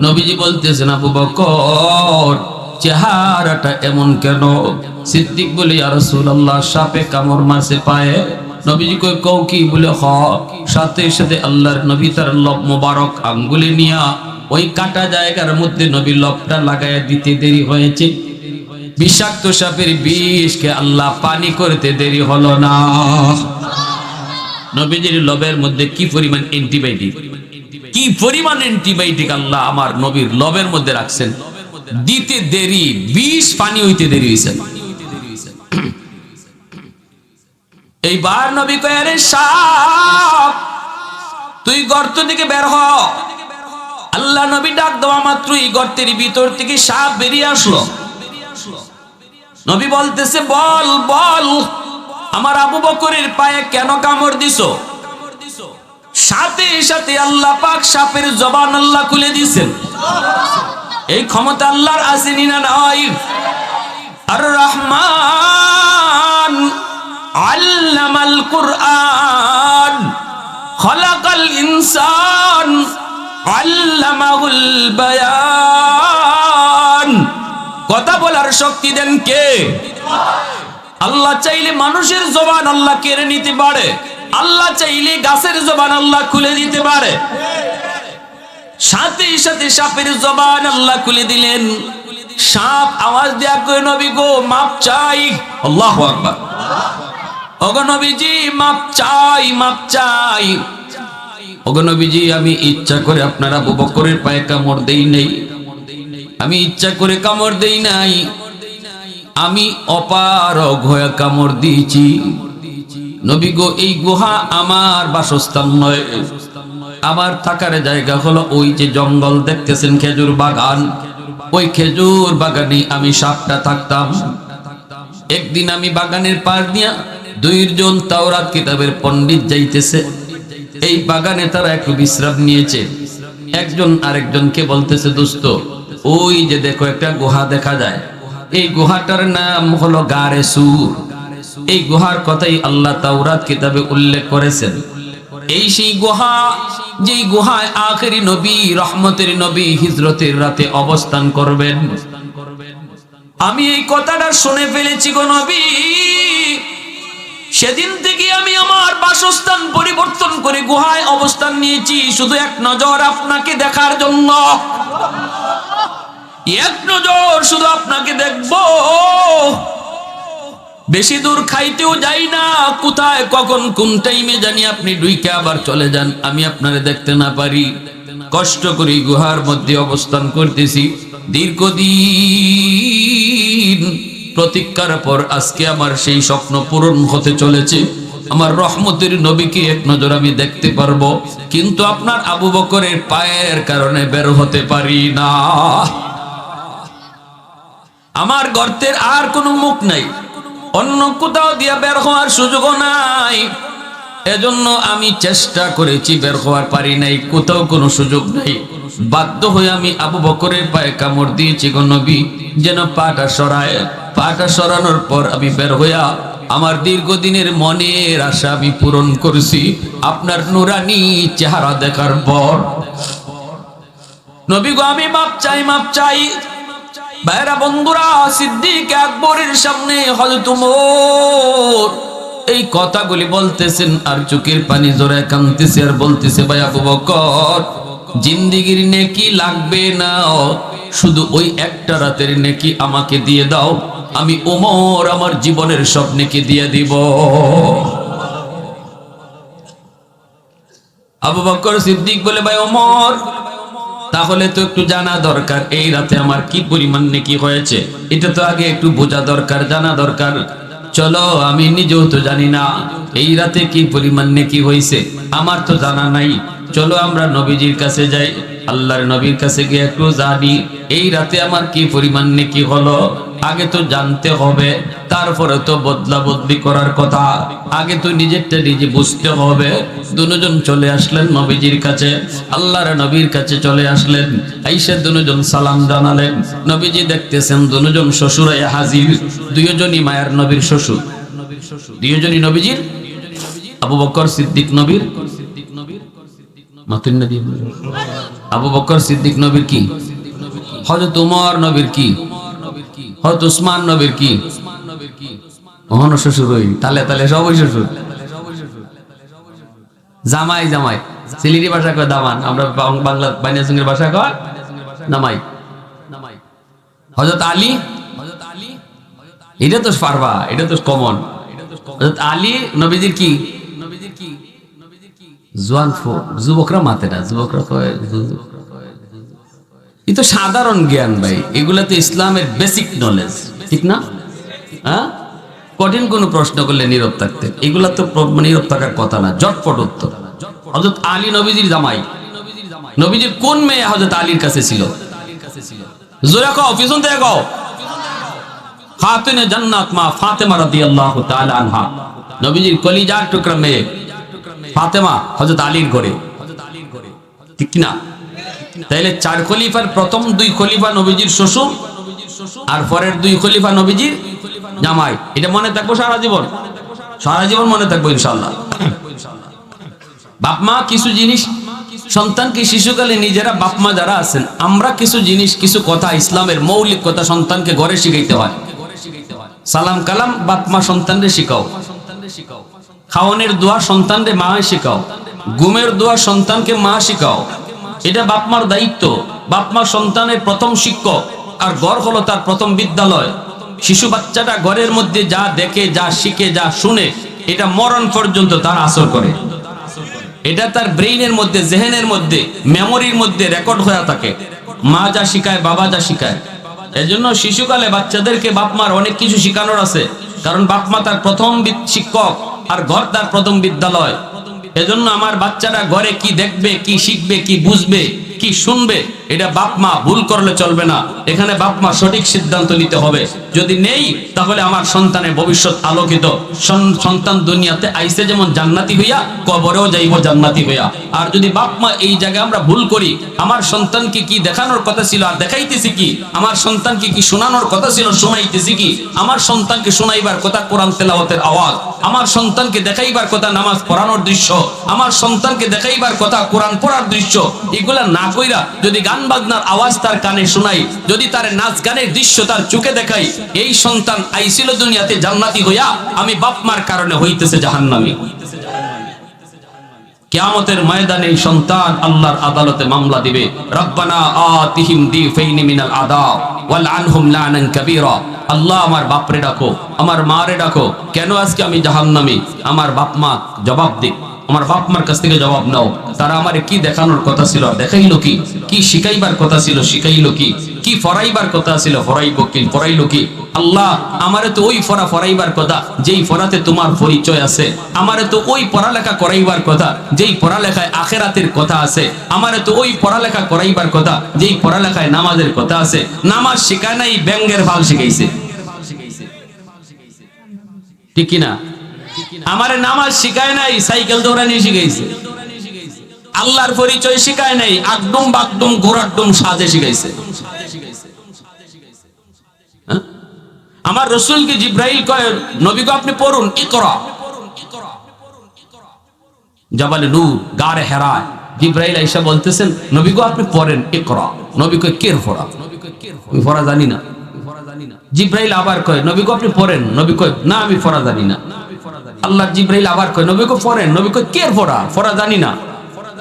Speaker 1: নবীজি বলতেছেন, আবু বকর চেহারাটা এমন কেন? সিদ্দিক বলে, ইয়া রাসূলুল্লাহ, সাপে কামড় মারছে পায়ে। নবীজি কই কও কি? বলে হ। সাথে সাথে আল্লাহর নবী তার লব মোবারক আঙ্গুলে নিয়া ওই কাটা জায়গার মধ্যে নবী লবটা লাগায়া দিতে দেরি হয়েছে। বিষাক্ত সাপের বিষকে আল্লাহ পানি করতে দেরি হলো না। নবীজির লবের মধ্যে কি পরিমাণ অ্যান্টিবায়োটিক, কি পরিমাণ অ্যান্টিবায়োটিক আল্লাহ আমার নবীর লবের মধ্যে রাখছেন, দিতে দেরি, বিষ পানি হইতে দেরি হইছে। এইবার নবী কয়, আরে সাপ তুই গর্ত থেকে বের হ। আল্লাহ নবী ডাক দেওয়া মাত্রই গর্তের ভিতর থেকে সাপ বেরিয়ে আসলো। নবী বলতেছে, বল বল আমার আবু বকরের পায়ে কেন কামড় দিছো? সাথে সাথে আল্লাহ পাক সাপের জবান আল্লাহ খুলে দিয়েছেন। এই ক্ষমতা আল্লাহর আছে না নাই? আর রহমান আল্লামাল কুরআন খলাকাল ইনসান আল্লামাহুল বায়ান। কথা বলার শক্তি দেন কে? আল্লাহ চাইলে মানুষের জবান আল্লাহ কেড়ে নিতে পারে, আল্লাহ চাইলে গাছের জবান আল্লাহ খুলে দিতে পারে। সাথে সাথে সাপের জবান আল্লাহ খুলে দিলেন। সাপ আওয়াজ দেয়া কই, নবী গো মাপ চাই। আল্লাহু আকবার। ওগো নবীজি মাপ চাই, মাপ চাই। ওগো নবীজি আমি ইচ্ছা করে আপনার আবু বকরের পায়ে কামড় দেই নাই, আমি ইচ্ছা করে কামড় দেই নাই, আমি অপারগ হয়ে কামড় দিয়েছি। নবী গো এই গুহা আমার বাসস্থান নয়, আমার থাকার জায়গা হলো ওই যে জঙ্গল দেখতেছেন, খেজুর বাগান, ওই খেজুর বাগানে আমি সাপটা থাকতাম। একদিন আমি বাগানের পার দিয়া দুইজন তাওরাত কিতাবের পণ্ডিত যাইতেছে, এই বাগানে তারা একটু বিশ্রাম নিয়েছে। একজন আরেকজনকে বলতেছে, দোস্ত ওই যে দেখো একটা গুহা দেখা যায়, এই গুহাটার নাম হলো গারে সুর। এই গুহার কথাই আল্লাহ তাওরাত কিতাবে উল্লেখ করেছেন। এই সেই গুহা, যেই গুহায় আখেরি নবী, রহমতের নবী হিজরতের রাতে অবস্থান করবেন। আমি এই কথাটা শুনে ফেলেছি গো নবী। সেদিন থেকে আমি আমার বাসস্থান পরিবর্তন করে গুহায় অবস্থান নিয়েছি, শুধু এক নজর আপনাকে দেখার জন্য। এক নজর শুধু আপনাকে দেখবো, বেশি দূর খাইতেও যাই না। কোথায় কখন কোন টাইমে জানি আপনি ডুইকে আবার চলে যান, আমি আপনারে দেখতে না পারি। কষ্ট করে গুহার মধ্যে অবস্থান করতেছি দীর্ঘদিন। প্রতীক্ষার পর আজকে আমার সেই স্বপ্ন পূরণ হতে চলেছে। আমার রহমতের নবীকে এক নজর আমি দেখতে পারবো, কিন্তু আপনার আবু বকরের পায়ের কারণে বের হতে পারি না। আমার গর্তের আর কোনো মুখ নাই, অন্য কোথাও দিয়া বের হওয়ার সুযোগও নাই। এজন্য আমি চেষ্টা করেছি, বের হওয়ার পারি নাই, কোথাও কোনো সুযোগ নাই। বাধ্য হয়ে আমি আবু বকরের পায়ে কামড় দিয়েছি গো নবী, যেন পাটা সরায়। পাটা সরানোর পর আমি বের হইয়া আমার দীর্ঘদিনের মনের আশা আমি পূরণ করেছি আপনার নুরানি চেহারা দেখার পর। নবী গো আমি মাপ চাই, মাপ চাই। ভাইরা বন্ধুরা, সিদ্দিক আকবরের সামনে হযরত ওমর এই কথাগুলি বলতেছেন আর চোখের পানি জোরে কাঁদতেছে আর বলতেছে, ভাই আবু বকর, জিন্দেগির নেকি লাগবে না, শুধু ওই একটা রাতের নেকি আমাকে দিয়ে দাও, আমি ওমর আমার জীবনের সব নেকি দিয়ে দিব। আবু বকর সিদ্দিক বলে, ভাই ওমর, তাহলে তো একটু জানা দরকার এই রাতে আমার কি পরিমাণ নেকি হয়েছে, এটা তো আগে একটু বোঝা দরকার, জানা দরকার। চলো, আমি নিজেও তো জানি না এই রাতে কি পরিমাণ নেকি হয়েছে, আমার তো জানা নাই। চলো আমরা নবীজির কাছে যাই, আল্লাহর নবীর কাছে গিয়ে একটু জানি এই রাতে আমার কি পরিমাণ নেকি হলো। আগে তো জানতে হবে, তারপরে তো বদলা বদলি করার কথা, আগে তো নিজেরটা নিজে বুঝতে হবে। দুজন চলে আসলেন নবীজির কাছে, আল্লাহর নবীর কাছে চলে আসলেন। আইসা দুজন সালাম জানালেন। নবীজি দেখতেছেন দুজন শ্বশুরায় হাজির, দুইজনই মায়ের নবীর শ্বশুর, দুইজনই নবীজির। আবু বকর সিদ্দিক নবীর মাতুন নবী, আবু বকর সিদ্দিক নবীর কি, হযরত ওমর নবীর কি, হযরত উসমান নবীর কি, ওহন শ্বশুর, ওই তালে তালে সবই শ্বশুর। জামাই, জামাই সিলেটি ভাষা কয় দামান, আমরা বাংলা বানিয়াসঙ্গের ভাষা কয় নামাই। হযরত আলী, এটা তো পারবা, এটা তো কমন। হযরত আলী নবীজির কি, জওয়ান যুবকরা মাতে না, যুবকরা কয়, এই তো সাধারণ জ্ঞান ভাই, এগুলা তো ইসলামের বেসিক নলেজ, ঠিক না? হ্যাঁ, কঠিন কোনো প্রশ্ন করলে নীরব থাকতে, এগুলা তো নীরব থাকার কথা না, জটপট উত্তর। হযরত আলী নবীজির জামাই, নবীজির কোন মেয়ে হযরত আলীর কাছে ছিল? জোরে কও, পিছন থেকে কও। খাতুনে জান্নাত মা ফাতেমা রাদিয়াল্লাহু তাআলা আনহা, নবীজির কলিজার টুকরা মেয়ে ফাতেমা হযরত আলীর ঘরে, ঠিক না? তাইলে চার খলিফার প্রথম দুই খলিফা নবীজির শ্বশুর, আর পরের দুই খলিফা নবীজির জামাই। এটা মনে থাকবো সারা জীবন, সারা জীবন মনে থাকবো ইনশাআল্লাহ। বাপ মা কিছু জিনিস সন্তানকে শিশুকালে নিজেরা, বাপ মা যারা আছেন, আমরা কিছু জিনিস, কিছু কথা, ইসলামের মৌলিক কথা সন্তানকে ঘরে শিখাইতে হয়। সালাম কালাম বাপ মা সন্তানরে শিখাও, খাওয়ানোর দোয়া সন্তানরে মা শিখাও, ঘুমের দোয়া সন্তানকে মা শিখাও। এটা বাপ মার দায়িত্ব। বাপ মা সন্তানের প্রথম শিক্ষক, আর ঘর হলো তার প্রথম বিদ্যালয়। শিশু বাচ্চাটা ঘরের মধ্যে যা দেখে, যা শিখে, যা শুনে, এটা মরণ পর্যন্ত তার আসর করে। এটা তার ব্রেইনের মধ্যে, জেহেনের মধ্যে, মেমোরির মধ্যে রেকর্ড হয়ে থাকে। মা যা শিখায়, বাবা যা শিখায়। এজন্য শিশুকালে বাচ্চাদেরকে বাপ মার অনেক কিছু শিখানোর আছে, কারণ বাপ মা তার প্রথম শিক্ষক, আর ঘর তার প্রথম বিদ্যালয়। এজন্য আমার বাচ্চারা ঘরে কি দেখবে, কি শিখবে, কি বুঝবে, কি শুনবে, এটা বাপ মা ভুল করলে চলবে না। এখানে বাপ মা সঠিক সিদ্ধান্ত নিতে হবে। যদি নেই, তাহলে আমার সন্তানের ভবিষ্যৎ আলোকিত। সন্তান দুনিয়াতে আইসে যেমন জান্নাতি হইয়া, কবরেও যাইব জান্নাতি হইয়া। আর যদি বাপ মা এই জায়গায় আমরা ভুল করি, আমার সন্তানকে কি দেখানোর কথা ছিল আর দেখাইতেছি কি, আমার সন্তানকে কি শোনানোর কথা ছিল শোনাইতেছি কি, আমার সন্তানকে শোনাইবার কথা কোরআন তেলাওয়াতের আওয়াজ, আমার সন্তানকে দেখাইবার কথা নামাজ পড়ানোর দৃশ্য, আমার সন্তানকে দেখাইবার কথা কোরআন পড়ার দৃশ্য, এগুলা না কইরা যদি গান বাজনার আওয়াজ তার কানে শোনাই, যদি তার নাচ গানের দৃশ্য তার চোখে দেখাই, এই সন্তান আইছিল দুনিয়াতে জান্নাতি হইয়া, আমি বাপ মার কারণে হইতেছে জাহান্নামী। কিয়ামতের ময়দানে এই সন্তান আল্লাহর আদালতে মামলা দিবে, রব্বানা আতিহিম দিফাইনি মিনাল আযাব ওয়াল আনহুম লানান কাবীরা। আল্লাহ, আমার বাপরে ডাকো, আমার মারে ডাকো, কেন আজকে আমি জাহান্নামী? আমার বাপ মা জবাব দিক। আমার বাপ মার কাছ থেকে জবাব নাও, তারা আমারে কি দেখানোর কথা ছিল দেখাইলো কি, কি শিখাইবার কথা ছিল শিখাইলো কি, কি ফরাইবার কথা ছিল ফরাইলো কি। আল্লাহ আমারে তো ওই ফরাইবার কথা যেই ফরাতে তোমার পরিচয় আছে, আমারে তো ওই পড়ালেখা করাইবার কথা যেই পড়ালেখায় আখিরাতের কথা আছে, আমারে তো ওই পড়ালেখা করাইবার কথা যেই পড়ালেখায় নামাজের কথা আছে। নামাজ শেখায় নাই, ব্যাঙ্গের ফাল শিখাইছে, ঠিক কিনা? আমারে নামাজ শিখায় নাই, সাইকেল দৌড়ানি শিখাইছে। আল্লাহর পরিচয় শিখায় নাই, আকদম বাকদম ঘোরাডুম সাজে শিখাইছে। আমার রাসূলকে জিবরাইল কয়, নবী গো আপনি পড়ুন, ইকরা। জাবালে নূর গারে হেরা জিবরাইল আয়েশা বলতেছেন, নবী গো আপনি পড়েন, ইকরা। নবী কয় কের পড়া? আমি পড়া জানি না। জিবরাইল আবার কয়, নবী গো আপনি পড়েন। নবী কয় না আমি পড়া জানি না। আল্লাহ জিবরাইল আবার কয়, নবী গো পড়েন। নবী কয় কের পড়া? পড়া জানি না।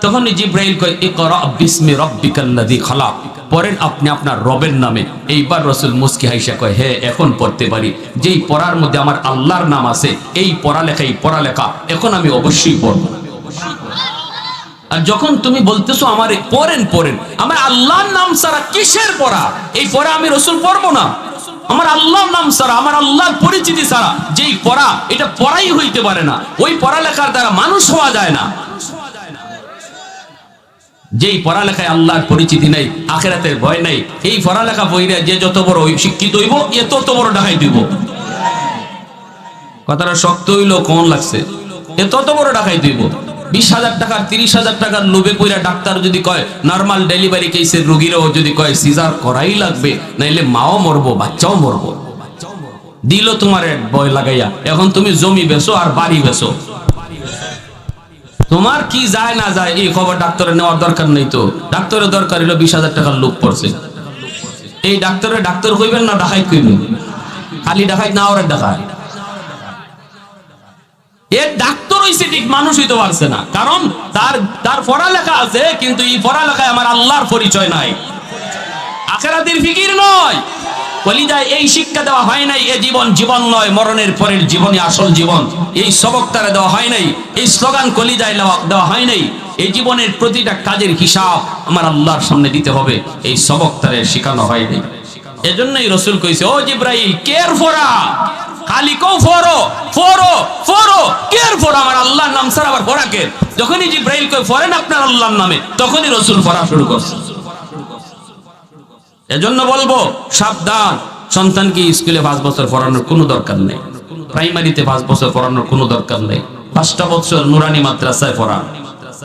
Speaker 1: তখন জিবরাইল কয়, ইকরা বিসমি রাব্বিকাল্লাযী খালাক, পড়েন আপনি আপনার রবের নামে। এইবার রাসূল মুস্কি হাসিয়া কয়, হ্যাঁ এখন পড়তে পারি, যেই পড়ার মধ্যে আমার আল্লাহর নাম আছে, এই পড়ালেখা এখন আমি অবশ্যই পড়ব। আর যখন তুমি বলতেছো আমারে পড়েন, আমার আল্লাহর নাম ছাড়া কিসের পড়া? এই পড়া আমি রাসূল পড়বো না। আমার আল্লাহর নাম ছাড়া, আমার আল্লাহর পরিচিতি ছাড়া যেই পড়া, এটা পড়াই হইতে পারে না। ওই পড়ালেখার দ্বারা মানুষ হওয়া যায় না। যেই পড়ালেখায় আল্লাহর পরিচিতি নাই, আখিরাতের ভয় নাই, এই পড়ালেখা বইরা যে যত বড় শিক্ষিত হইব, এ তত বড় ডাকাইত হইব। কথাটা শক্ত হইলো, কোন লাগছে? এ তত বড় ডাকাইত হইব। 20,000 টাকা 30,000 টাকার লোভে পইরা ডাক্তার যদি কয় নরমাল ডেলিভারি কেসের রোগীরাও যদি কয় সিজার করাই লাগবে, নাইলে মাও মরবো বাচ্চাও মরবো, দিল তোমার ভয় লাগাইয়া। এখন তুমি জমি বেচো আর বাড়ি বেচো, তোমার কি যায় না যায় এই খবর ডাক্তারের নেওয়ার দরকার নেই। তো ডাক্তারের দরকার হলো 20,000 টাকার লোক পড়ছে, এই ডাক্তারের ডাক্তার কইবেন না ডাকাইত কইবেন? খালি ডাকাইত না, ওরা ডাকায়। এর ডাক্তার হইছে ঠিক, মানুষ হইতে পারছে না, কারণ তার পড়ালেখা আছে, কিন্তু এই পড়ালেখায় আমার আল্লাহর পরিচয় নাই, আখিরাতের ফিকির নয়। কলিজায় এই শিক্ষা দেওয়া হয় নাই, এ জীবন নয়, মরণের পরের জীবনই আসল জীবন। এই সবক তারা দেওয়া হয় নাই, এই স্লোগান কলিজায় দেওয়া হয় নাই। এই জীবনের প্রতিটা কাজের হিসাব আমার আল্লাহর সামনে দিতে হবে, এই সবক তারে শেখানো হয় নাই। এজন্যই রাসূল কইছে, ও জিবরাইল কের ফোরা, খালি কও ফোরো কের ফোরা, আমার আল্লাহর নাম ছাড়া আবার ফোরা কে? যখনই জিবরাইল কয় ফরেন আপনার আল্লাহর নামে, তখনই রাসূল ফোরা শুরু করছে। এজন্য বলবো সাবধান, সন্তানকে স্কুলে 5 বছর পড়ানোর কোনো দরকার নেই, প্রাইমারিতে 5 বছর পড়ানোর কোনো দরকার নেই। 5টা বছর নুরানি মাদ্রাসায় পড়ান,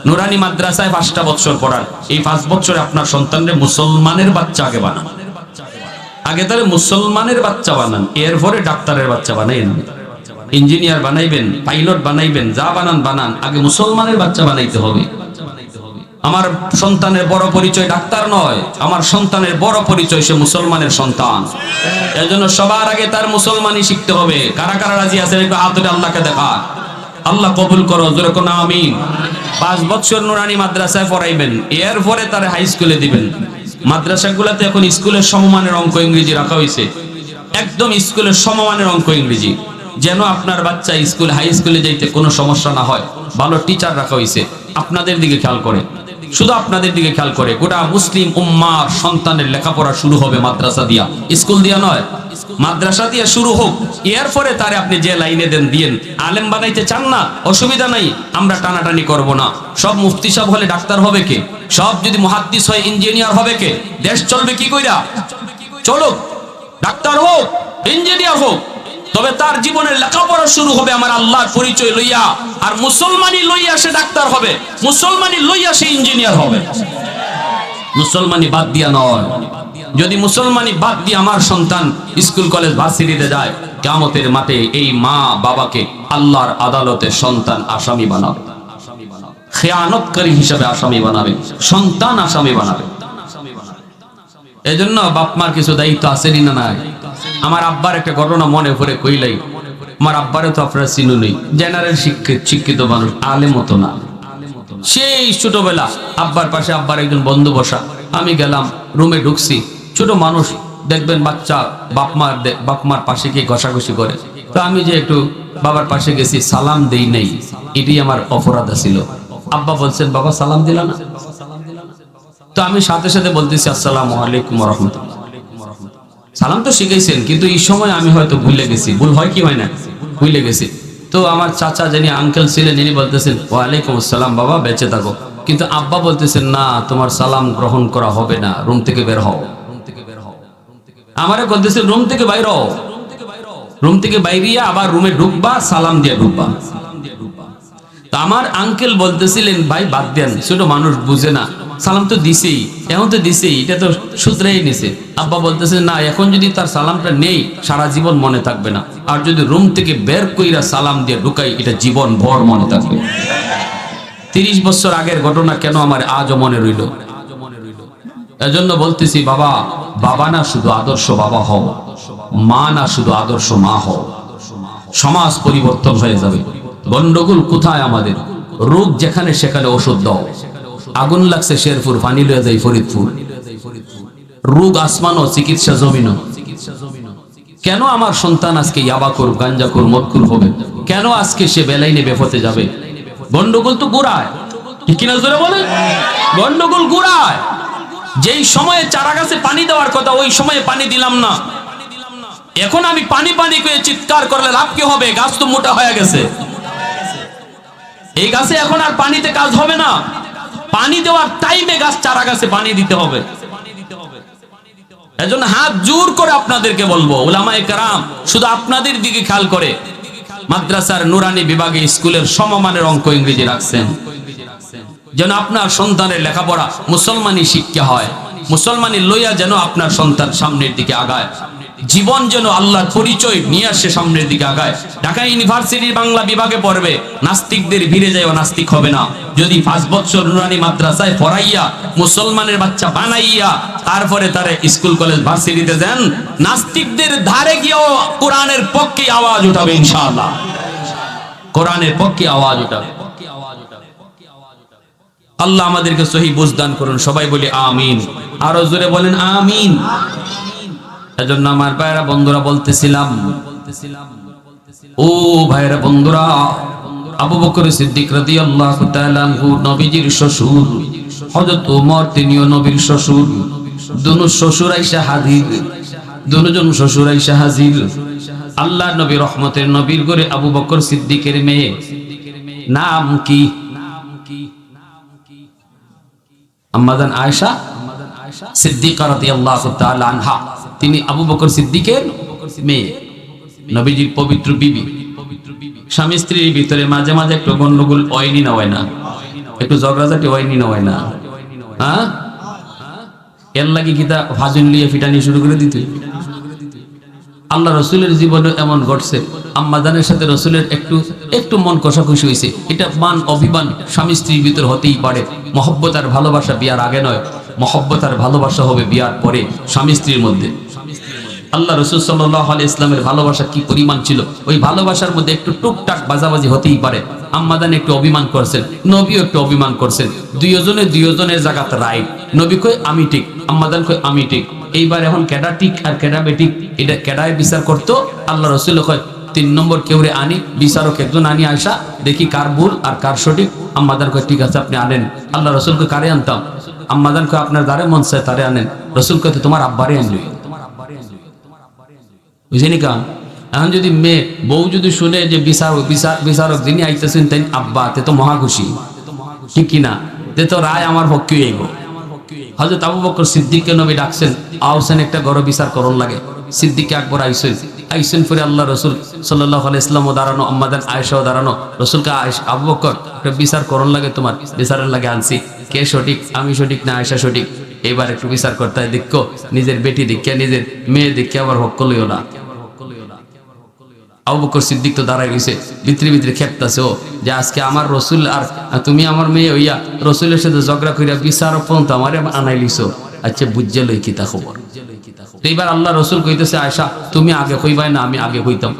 Speaker 1: নুরানি মাদ্রাসায় 5টা বছর পড়ান। এই 5 বছরে আপনার সন্তানকে মুসলমানের বাচ্চা আগে বানান, আগে তাহলে মুসলমানের বাচ্চা বানান, এরপরে ডাক্তারের বাচ্চা বানাইবেন, ইঞ্জিনিয়ার বানাইবেন, পাইলট বানাইবেন, যা বানান আগে মুসলমানের বাচ্চা বানাইতে হবে। আমার সন্তানের বড় পরিচয় ডাক্তার নয়, আমার সন্তানের বড় পরিচয় সে মুসলমানের সন্তান। এজন্য সবার আগে তার মুসলমানি শিখতে হবে। কারা কারা রাজি আছেন একটু হাত তুলে আল্লাহকে দেখা। আল্লাহ কবুল করো, জোরে কোন আমিন। 5 বছর নুরানি মাদ্রাসায় পড়াইবেন, এরপরে তার হাই স্কুলে দিবেন। মাদ্রাসাগুলোতে এখন স্কুলের সমমানের অঙ্ক ইংরেজি রাখা হয়েছে, একদম স্কুলের সমমানের অঙ্ক ইংরেজি, যেন আপনার বাচ্চা স্কুল হাই স্কুলে যাইতে কোনো সমস্যা না হয়। ভালো টিচার রাখা হয়েছে, আপনাদের দিকে খেয়াল করে, শুধু আপনাদের দিকে খেয়াল করে। গোটা মুসলিম উম্মার সন্তানের লেখাপড়া শুরু হবে মাদ্রাসা দিয়া, স্কুল দিয়া নয়, মাদ্রাসা দিয়া শুরু হোক। এরপরে তারে আপনি যে লাইনে দেন দিয়েন। আলেম বানাইতে চান না, অসুবিধা নাই, আমরা টানাটানি করব না। সব মুফতি সাহেব হলে ডাক্তার হবে কে? সব যদি মুহাদ্দিস হয় ইঞ্জিনিয়ার হবে কে? দেশ চলবে কি কইরা? চলুক, ডাক্তার হোক, ইঞ্জিনিয়ার হোক, তবে তার জীবনের লেখাপড়া শুরু হবে আমার আল্লাহর পরিচয় লইয়া। আর মুসলমানি লইয়া সে ডাক্তার হবে, মুসলমানি লইয়া সে ইঞ্জিনিয়ার হবে, মুসলমানি বাদ দিয়া নয়। যদি মুসলমানি বাদ দিয়ে আমার সন্তান স্কুল কলেজ ভার্সিটিতে যায়, কিয়ামতের মাঠে এই মা বাবাকে আল্লাহর আদালতে সন্তান আসামি বানাবে, খেয়ানতকারী হিসাবে আসামি বানাবে, সন্তান আসামি বানাবে। এজন্য বাপ মার কিছু দায়িত্ব আছেনি না নাই? আমার আব্বার একটা ঘটনা মনে পড়ে কইলাই। আমার আব্বারে তো আপনারা চিনু নেই, জেনারেল শিক্ষিত মানুষ, আলেম মতো না। সেই ছোটবেলা আব্বার পাশে আব্বার একজন বন্ধু বসা, আমি গেলাম, রুমে ঢুকছি, ছোট মানুষ দেখবেন বাচ্চা বাপ মার পাশে গিয়ে ঘষাঘষি করে, তো আমি যে একটু বাবার পাশে গেছি, সালাম দেই নাই, এটাই আমার অপরাধ ছিল। আব্বা বলছেন, বাবা সালাম দিলা না? তো আমি সাথে সাথে বলতেছি আসসালামু আলাইকুম ওয়া রাহমাতুল্লাহ। সালাম তো শিখাইছেন, কিন্তু এই সময় আমি হয়তো ভুলে গেছি। ভুল হয় কি হয় না? ভুলে গেছি। তো আমার চাচা যিনি আঙ্কেল ছিলেন, যিনি বলতেছেন ওয়ালাইকুম আসসালাম বাবা, বেঁচে থাকো। কিন্তু আব্বা বলতেছেন, না, তোমার সালাম গ্রহণ করা হবে না, রুম থেকে বের হও। আমারে বলতেছেন রুম থেকে বাইর হও। রুম থেকে বাইরিয়া আবার রুমে ঢুকবা, সালাম দিয়ে ঢুকবা। তো আমার আঙ্কেল বলতেছিলেন, ভাই বাদ দেন, ছোট মানুষ বুঝে না, সালাম তো দিছেই, এখন তো দিছেই, এটা তো শুধরাই নিছে। আব্বা বলতেছেন, না, এখন যদি তার সালামটা নেই সারা জীবন মনে থাকবে না, আর যদি রুম থেকে বের কইরা সালাম দিয়ে ঢুকাই এটা জীবন ভর মনে থাকবে। 30 বছর আগের ঘটনা কেন আমার আজও মনে রইল। এজন্য বলতেছি, বাবা, বাবা না শুধু আদর্শ বাবা হও, মা না শুধু আদর্শ মা হও, সমাজ পরিবর্তন হয়ে যাবে। গন্ডগোল কোথায় আমাদের? রোগ যেখানে সেখানে ওষুধ দাও। আগুন লাগছে শেরপুর, পানি লয়ে যায় ফরিদপুর। রোগ আসমানো, চিকিৎসা জমিনো। কেন আমার সন্তান আজকে ইয়াবাকুর, গাঞ্জাকুর, মদকুর হবে? কেন আজকে সে বেলাইনে বেফতে যাবে? গন্ডগোল তো গোড়ায়, ঠিক কিনা জোরে বলে? গন্ডগোল গোড়ায়। যেই সময়ে চারা গাছে পানি দেওয়ার কথা, ওই সময়ে পানি দিলাম না। এখন আমি পানি পানি করে চিৎকার করলে লাভ কি হবে? গাছ তো মোটা হয়ে গেছে। এই গাছে এখন আর পানিতে কাজ হবে না। পানি দেওয়ার টাইমে গাছ, চারা গাছে পানি দিতে হবে। এজন্য হাত জোর করে আপনাদেরকে বলবো, উলামায়ে কেরাম শুধু আপনাদের দিকে খেয়াল করে মাদ্রাসার নুরানি বিভাগে স্কুলের সমমানের অঙ্ক ইংরেজি রাখছেন, যেন আপনার সন্তানের লেখাপড়া মুসলমানি শিক্ষা হয়, মুসলমানি লইয়া যেন আপনার সন্তান সামনের দিকে আগায়, জীবন যেন আল্লাহর পরিচয় নিয়ে আসে সামনের দিকে আগায়। ঢাকা ইউনিভার্সিটির বাংলা বিভাগে পড়বে, নাস্তিকদের ভিড়ে যায়, নাস্তিক হবে না। যদি 5 বছর নুরানি মাদ্রাসায় পড়াইয়া মুসলমানের বাচ্চা বানাইয়া তারপরে তারা স্কুল কলেজ ভার্সিটিতে যান, নাস্তিকদের ধারে গিয়েও কোরআনের পক্ষে আওয়াজ উঠাবে ইনশাআল্লাহ। কোরআনের পক্ষে আওয়াজ উঠাবে। আল্লাহ আমাদেরকে সহি বুঝদান করুন। সবাই বলি আমিন। আরো জোরে বলেন আমিন। এজন্য আমার ভাইরা বন্ধুরা বলতেছিলাম, ও ভাইরা বন্ধুরা, আবু বকর সিদ্দিক রাদিয়াল্লাহু তাআলা আনহু নবীজির শ্বশুর, হযরত ওমর তিনিও নবীর শ্বশুর। দুনো শ্বশুর আইসা হাজির, দুজন শ্বশুর আইসা হাজির। আল্লাহ নবী রহমতের নবীর ঘরে আবু বকর সিদ্দিকের মেয়ে নাম কি? আম্মাজান আয়েশা সিদ্দিকা রাদিয়াল্লাহু তাআলা আনহা। তিনি আবু বকর সিদ্দিকের মেয়ে, নবীজির পবিত্র বিবি। স্বামী স্ত্রীর ভিতরে মাঝে মাঝে একটু গন্ডগোল হয়নি না হয় না? একটু ঝগড়াঝাটি হয়নি না হয় না? হ্যাঁ, এর লাগি কিতা ভাজুন লিয়ে ফিটানি শুরু করে দিতে। আল্লাহ রসুলের জীবনে এমন ঘটছে, আম্মাজানের সাথে রসুলের একটু একটু মন কষাকষি হয়েছে। এটা মান অভিমান স্বামী স্ত্রীর ভিতর হতেই পারে। মহব্বত আর ভালোবাসা বিয়ার আগে নয়, মহব্বত আর ভালোবাসা হবে বিয়ার পরে স্বামী স্ত্রীর মধ্যে। আল্লাহ রসুল সাল্লাল্লাহু আলাইহি ইসলামের ভালোবাসা কি পরিমাণ ছিল, ওই ভালোবাসার মধ্যে একটু টুকটাক বাজাবাজি হতেই পারে। আম্মাজান একটু অভিমান করছেন, নবীও একটু অভিমান করছেন। দুইজনের জায়গাতে রাইট। নবী কই আমি ঠিক, আম্মাজান কই আমি ঠিক। এইবার এখন কেডা ঠিক আর কেডা বেঠিক, এটা কেডায় বিচার করতো? আল্লাহ রসুল কয় 3 নম্বর কেউরে আনি, বিচারক একজন আনি, আয়সা দেখি কার ভুল আর কার সঠিক। আম্মাজান কয় ঠিক আছে আপনি আনেন। আল্লাহ রসুলকে কারে আনতাম? আম্মাজান কয় আপনার দ্বারে মন চায় তারে আনেন। রসুল কয় তোমার আব্বারে আনলি, বুঝেনি কাম। এখন যদি মেয়ে বউ যদি শুনে যে বিচারক যিনি আইতেছেন তাই আব্বা, তে তো মহা খুশি, ঠিক কিনা? তে তো রায় আমার পক্ষে আইব। হযরত আবু বকর সিদ্দিককে নবী ডাকছেন, আওসেন একটা গড় বিচার করন লাগে। সিদ্দিক আকবর আইসেন ফিরে আল্লাহ রসুল সাল্লাল্লাহু আলাইহি ওয়াসাল্লাম দাঁড়ানো, আম্মাজান আয়েশাও দাঁড়ানো। রসুলকে আবু বকর একটা বিচার করন লাগে, তোমার বিচারের লাগে আনছি। কে সঠিক, আমি সঠিক না আয়েশা সঠিক? এবার একটু বিচার করতে হয়। দেখো নিজের বেটি দেখে, নিজের মেয়ে দেখে আবার হক লইও না। আবু বকর সিদ্দিক তো দাঁড়াই রয়েছে, ভিতরে ভিতরে খেপতাছে ও যে আজকে আমার রসুল আর তুমি আমার মেয়ে হইয়া রসুলের সাথে ঝগড়া করিয়া বিচারক পর্যন্ত আমারে আনাই লিছো। আচ্ছা বুঝে লই কি তা খবর। এইবার আল্লাহ রসুল কইতেছে, আয়সা তুমি আগে কইবাই না আমি আগে কইতাম?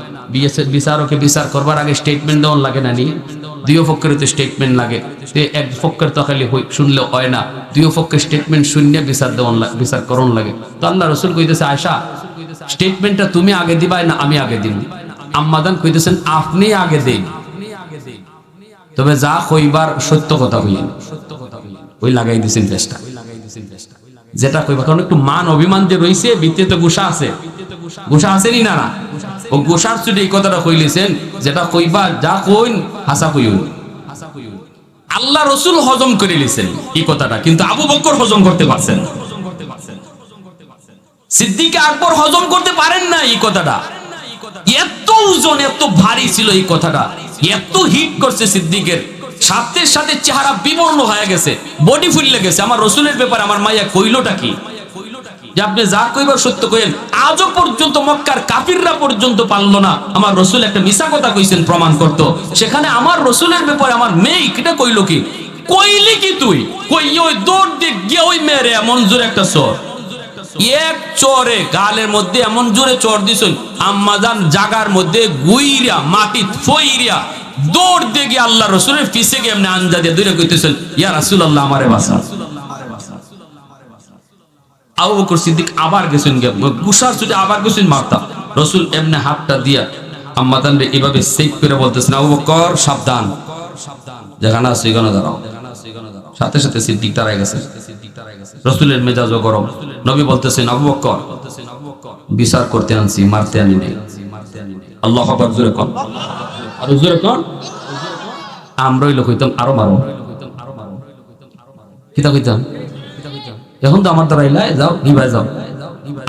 Speaker 1: বিচারকে বিচার করবার আগে স্টেটমেন্ট দেওয়ার লাগে না নি? দুই পক্ষের তো স্টেটমেন্ট লাগে। এক পক্ষের তো খালি শুনলে হয় না, দুই পক্ষের স্টেটমেন্ট শুনলে বিচার করণ লাগে। তো আল্লাহ রসুল কইতেছে, আয়সা স্টেটমেন্টটা তুমি আগে দিবাই না আমি আগে দিব? আম্মাজান কইতেছেন আপনি আগে দেন, তবে যা কইবার সত্য কথা কইলেন, ওই লাগাই দিছেন চেষ্টা, যেটা কইবা। কারণ একটু মান অভিমান যে রইছে, ভিতরে তো গুসা আছে, গুসা আছেনি না না, ও গুসার চুটে এই কথাটা কইলেছেন, যেটা কইবা যা কইন হাসা কইউন। আল্লাহ রসুল হজম করে লিছেন এই কথাটা, কিন্তু আবু বকর হজম করতে পারছেন, সিদ্দিক আকবর হজম করতে পারেন না এই কথাটা। এত ওজন, এত ভারী ছিল এই কথাটা, এত হিট করছে সিদ্দিকের, সাথে সাথে চেহারা বিবর্ণ হয়ে গেছে, বডি ফুলে গেছে। আমার রসুলের ব্যাপারে আমার মাইয়া কইলটা কি, যে আপনি যা কইবার সত্য কইেন। আজও পর্যন্ত মক্কার কাফিররা পর্যন্ত পারলো না আমার রসুল একটা মিছা কথা কইছেন প্রমাণ করত। সেখানে আমার রসুলের ব্যাপারে আমার মেয়ে এটা কইল কি, কইলি কি তুই, কই ওই দৌড় দিয়ে গিয়ে ওই মেরে এমন জোরে একটা চর, এক চরে গালের মধ্যে এমন জোরে চর দিছেন, আম্মাজান জাগার মধ্যে গুইরা মাটি ফইরিয়া দৌড় দিয়ে গিয়ে আল্লাহ রসুলের পিছে গিয়ে এমনি আঞ্জা দিয়ে দূরে কইতেছেন, ইয়া রাসূলুল্লাহ আমারে বাঁচান। আবু বকর সিদ্দিক আবার গেছেন, গুসার চুটে আবার গেছেন মারতা। রসুল এমনি হাতটা দিয়া আম্মাজান রে এভাবে সেভ করে বলতেছেন, আবু বকর সাবধান, যেখানে আছে সেখানে দাঁড়াও। সাথে সাথে সিদ্দিক দাঁড়ায় গেছে, রসুলের মেজাজও গরম। নবী বলতেছেন, আবু বকর বিচার করতে আনছি, মারতে আনি নাই। আল্লাহু আকবার, জোরে কোন, আর জোরে কোন। আমরা ওই লোক হইতাম আরো মারো, কিতা কইতাম, এখন তো আমার দ্বারা ইলাই যাও নিবাই যাও,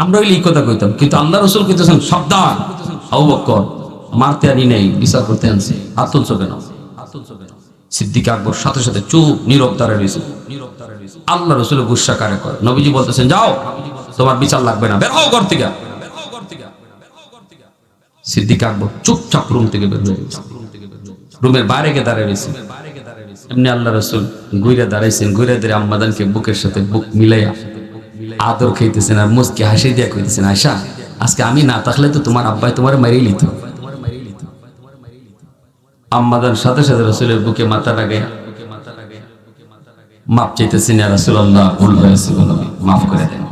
Speaker 1: আমরা ওই কথা কইতাম। কিন্তু আল্লাহ রসুল কইতেছেন সাবধান, আবু বকর মারতে আনি নাই, বিচার করতে আনছি, হাত তুলছো কেন। সিদ্দিক আকবর সাথে সাথে চুপ নীরব দাঁড়ায় রয়েছে। আল্লাহ রসুল গুসা কারে করে, নবীজি বলতেছেন যাও, তোমার বিচার লাগবে না, বের হও ঘর থেকে। সিদ্দিক আকবর চুপচাপ রুম থেকে বের হয়ে গেছে, রুমের বাইরে গিয়ে দাঁড়ায় রয়েছে। এমনি আল্লাহ রসুল ঘুরে দাঁড়াইছেন, ঘুরে ধরে আম্মাদানকে বুকের সাথে বুক মিলাইয়া আদর খাইতেছেন, আর মুচকি হাসি দিয়া কইতেছেন, আয়সা আজকে আমি না থাকলে তো তোমার আব্বাই তোমার মেরেই লিত। আম্মাদান সাথে সাথে রসুলের বুকে মাথা লাগাই মাপ চাইতেছেন, ইয়া রাসূলুল্লাহ ভুল হয়েছে, মাফ করে দেন।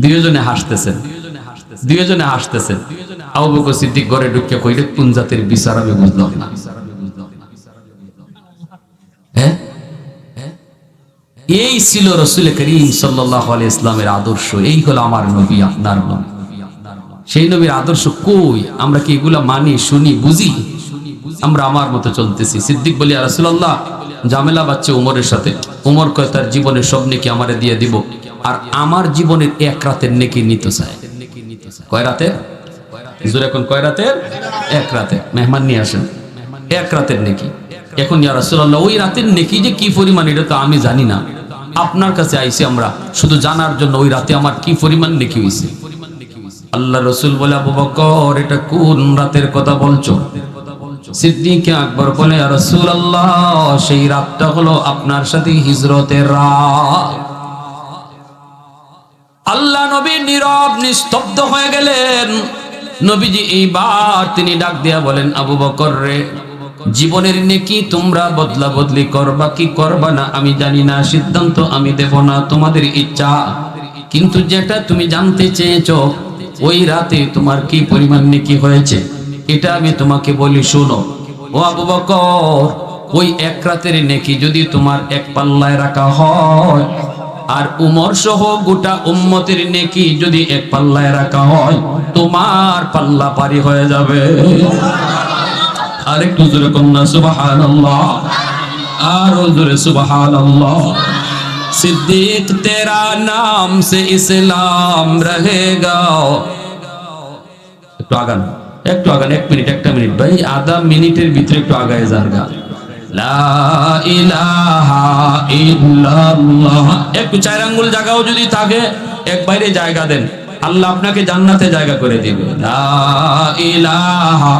Speaker 1: দুইজনে হাসতেছেন, দুইজনে হাসতেছেন। আবু বকর সিদ্দিক ঘরে ঢুকে কইলে, কোন জাতের বিচার আমি বুঝলাম না। হ্যাঁ, এই ছিল রাসূল করিম সাল্লাল্লাহু আলাইহি ইসলামের আদর্শ। এই হলো আমার নবী, আপনার নবী। সেই নবীর আদর্শ কই, আমরা কি এগুলা মানি, শুনি, বুঝি? আমরা আমার মতো চলতেছি। সিদ্দিক বলি, ইয়া রাসূলুল্লাহ ঝামেলা বাচ্চা উমরের সাথে। উমর কয় তার জীবনের সব নেকি আমারে দিয়ে দিব, আর আমার জীবনের এক রাতের নেকি নিতে চায়। কয় রাতের, জোরে কোন, কয় রাতের? এক রাতে মেহমান নিয়ে আসেন, এক রাতের নেকি। এখন ইয়া রাসূলুল্লাহ ওই রাতের নেকি যে কি পরিমাণ এটা তো আমি জানি না, আপনার কাছে আইছি আমরা শুধু জানার জন্য ওই রাতে আমার কি পরিমাণ নেকি হইছে। আল্লাহ রসুল বলে, আবু বকর এটা কোন রাতের কথা বলছো? সিদ্দিক আকবর বলে, ইয়া রাসূলুল্লাহ সেই রাতটা হলো আপনার সাথে হিজরতের রাত। আল্লাহ নবী নীরব নিস্তব্ধ হয়ে গেলেন। নবীজি এইবার তিনি ডাক দিয়া বলেন, আবু বকর রে, জীবনের নেকি তোমরা বদলা বদলি করবা কি করবা না আমি জানি না, সিদ্ধান্ত আমি দেব না, তোমাদের ইচ্ছা। কিন্তু যেটা তুমি জানতে চেয়েছো, ওই রাতে তোমার কি পরিমাণ নেকি হয়েছে এটা আমি তোমাকে বলি, শোনো। ও আবু বকর, ওই এক রাতের নেকি যদি তোমার এক পাল্লায় রাখা হয়, আর উমর সহ গোটা উম্মতের নেকি যদি এক পাল্লায় রাখা হয়, তোমার পাল্লা পারি হয়ে যাবে। আরেকটু জোরে কন্যা সুবহানাল্লাহ, আরো জোরে সুবহানাল্লাহ। सिद्दीक तेरा नाम से इस्लाम रहेगा। একটু আগান, একটু আগান, এক মিনিট, একটা মিনিট ভাই, আধা মিনিটের ভিতরে একটু আগায় যান গা। লা ইলাহা ইল্লাল্লাহ। একটু চার আঙ্গুল জায়গাও যদি থাকে এক বাইরে জায়গা দেন, আল্লাহ আপনাকে জান্নাতে জায়গা করে দিবে। লা ইলাহা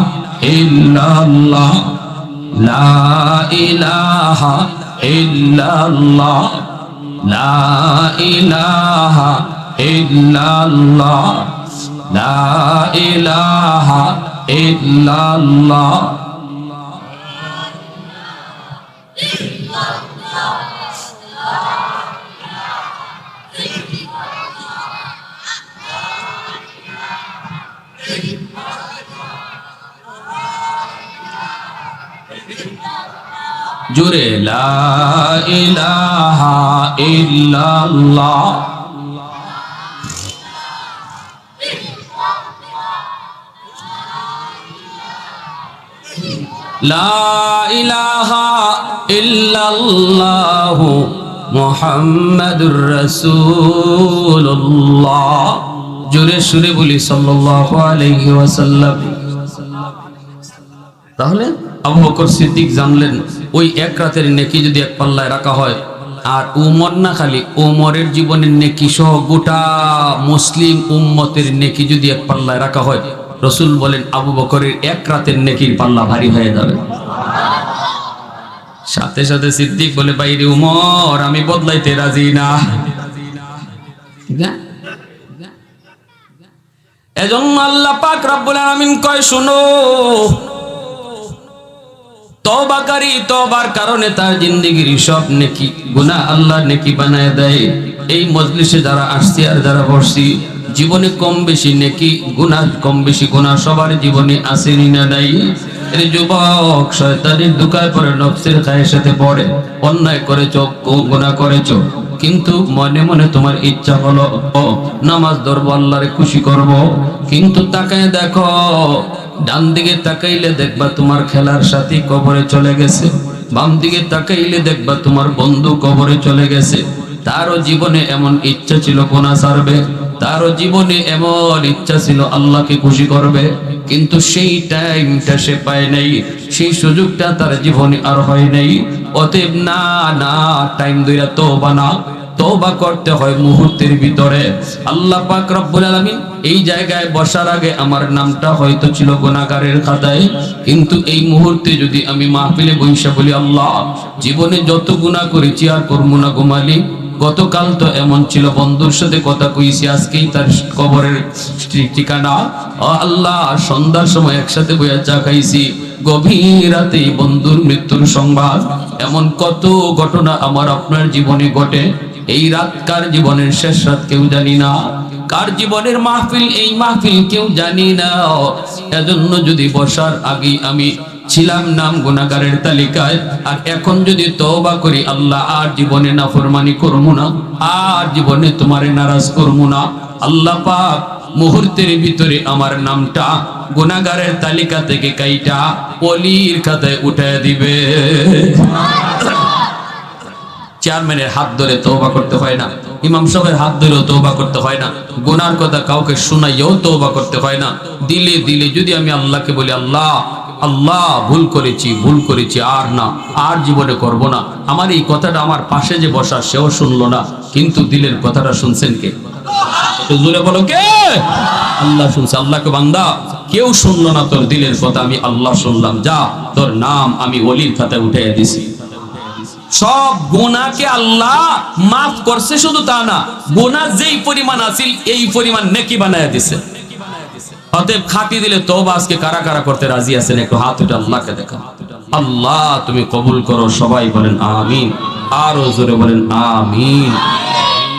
Speaker 1: ইল্লাল্লাহ, লা ইলাহা ইল্লাল্লাহ, লা ইলাহা ইল্লাল্লাহ, লা ইলাহা ইল্লাল্লাহ। জোরে লা ইলাহা ইল্লাল্লাহ। লা ইলাহা ইল্লাল্লাহু মুহাম্মাদুর রাসূলুল্লাহ। জোরে সুরে বলি সাল্লাল্লাহু আলাইহি ওয়াসাল্লাম। তাহলে আবু বকর সিদ্দিক জানলেন ওই এক রাতের নেকি যদি এক পাল্লায় রাখা হয়, আর উমর না খালি উমরের জীবনের নেকি সহ গোটা মুসলিম উম্মতের নেকি যদি এক পাল্লায় রাখা হয়, রসুল বলেন আবু বকরের এক রাতের নেকির পাল্লা ভারী হয়ে যাবে। সাথে সাথে সিদ্দিক বলে, বাইরে উমর, আমি বদলাইতে রাজি না। এজন্য আল্লাহ পাক রব্বুল আলামিন কয়, শুনো, তওবাকারী তওবার কারণে তার জিন্দেগির সব নেকি গুনাহ আল্লাহ নেকি বানায় দেয়। এই মজলিসে যারা আসছি আর যারা বসছি, জীবনে কম বেশি নেকি গুনাহ, কম বেশি গুনাহ সবার জীবনে আসেনি না নাই? এই যুবক, শয়তানের দুকায় পড়ে, নফসের খায়ের সাথে পড়ে, অন্যায় করেছো, গুনাহ করেছো, কিন্তু মনে মনে তোমার ইচ্ছা হলো নামাজ ধরবো, আল্লাহরে খুশি করব, কিন্তু তাকায় দেখো, ডান দিকে তাকাইলে দেখবা তোমার খেলার সাথী কবরে চলে গেছে, বাম দিকে তাকাইলে দেখবা তোমার বন্ধু কবরে চলে গেছে। তারও জীবনে এমন ইচ্ছা ছিল গুনাহ ছাড়বে, তারও জীবনে এমন ইচ্ছা ছিল আল্লাহকে খুশি করবে, কিন্তু সেই টাইমটা সে পায় নাই, সেই সুযোগটা তার জীবনে আর হয় নাই। অতএব না না, টাইম ধইরা তওবা না, তওবা করতে হয় মুহূর্তের ভিতরে। আল্লাহ পাক রব্বুল আলামিন এই জায়গায় বসার আগে আমার নামটা হয়তো ছিল গুনাহগারের খাতায়, কিন্তু এই মুহূর্তে যদি আমি মাহফিলে বইসা বলি, আল্লাহ, জীবনে যত গুনাহ করেছি আর করবো না গো মালিক, গতকাল তো এমন ছিল বন্ধুর সাথে কথা কইছি, আজকেই তার কবরের ঠিকানা, আল্লাহ, সন্ধ্যার সময় একসাথে বইয়া চা খাইছি, গভীর রাতে বন্ধুর মৃত্যুর সংবাদ, এমন কত ঘটনা আমার আপনার জীবনে ঘটে। এই রাত কার জীবনের শেষ রাত কেউ জানি না, কার জীবনের মাহফিল এই মাহফিল কেউ জানি না। এজন্য যদি বসার আগে আমি ছিলাম নাম গুনাহগারের তালিকায়, আর এখন যদি তওবা করি, আল্লাহ, আর জীবনে নাফরমানি করব না, আর জীবনে তোমারে নারাজ করব না, আল্লাহ পাক মুহূর্তের ভিতরে আমার নামটা গুনাহগারের তালিকা থেকে কাইটা ওলির খাতায় উঠায় দিবে। চেয়ারম্যানের হাত ধরে তওবা করতে হয় না, ইমাম সাহেবের হাত ধরেও তওবা করতে হয় না, গুনার কথা কাউকে শোনাইও তওবা করতে হয় না। দিলে দিলে যদি আমি আল্লাহকে বলি, আল্লাহ, আল্লাহ, ভুল করেছি, আর না, আর জীবনে করব না। আমার এই কথাটা আমার পাশে যে বসা সেও শুনলো না, কিন্তু দিলের কথাটা শুনছেন কে? একটু জোরে বলো, কে? আল্লাহ শুনছে। আল্লাহকে, বান্দা, কেউ শুনলো না তোর দিলের কথা, আমি আল্লাহ শুনলাম, যা, তোর নাম আমি ওলির খাতায় উঠাইয়া দিছি। সব গুনাহকে আল্লাহ মাফ করছে, শুধু তা না, গুনাহ যেই পরিমাণ আছিল এই পরিমাণ নেকি বানায়া দিছে। অতএব খাতি দিলে তওবা আজকে কারা কারা করতে রাজি আছেন? একটু হাত উঠে আল্লাহকে দেখান। আল্লাহ তুমি কবুল করো। সবাই বলেন আমিন, আরো জোরে বলেন আমিন।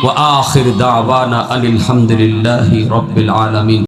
Speaker 1: ওয়া আখির দাওয়ানা আলহামদুলিল্লাহি রাব্বিল আলামিন।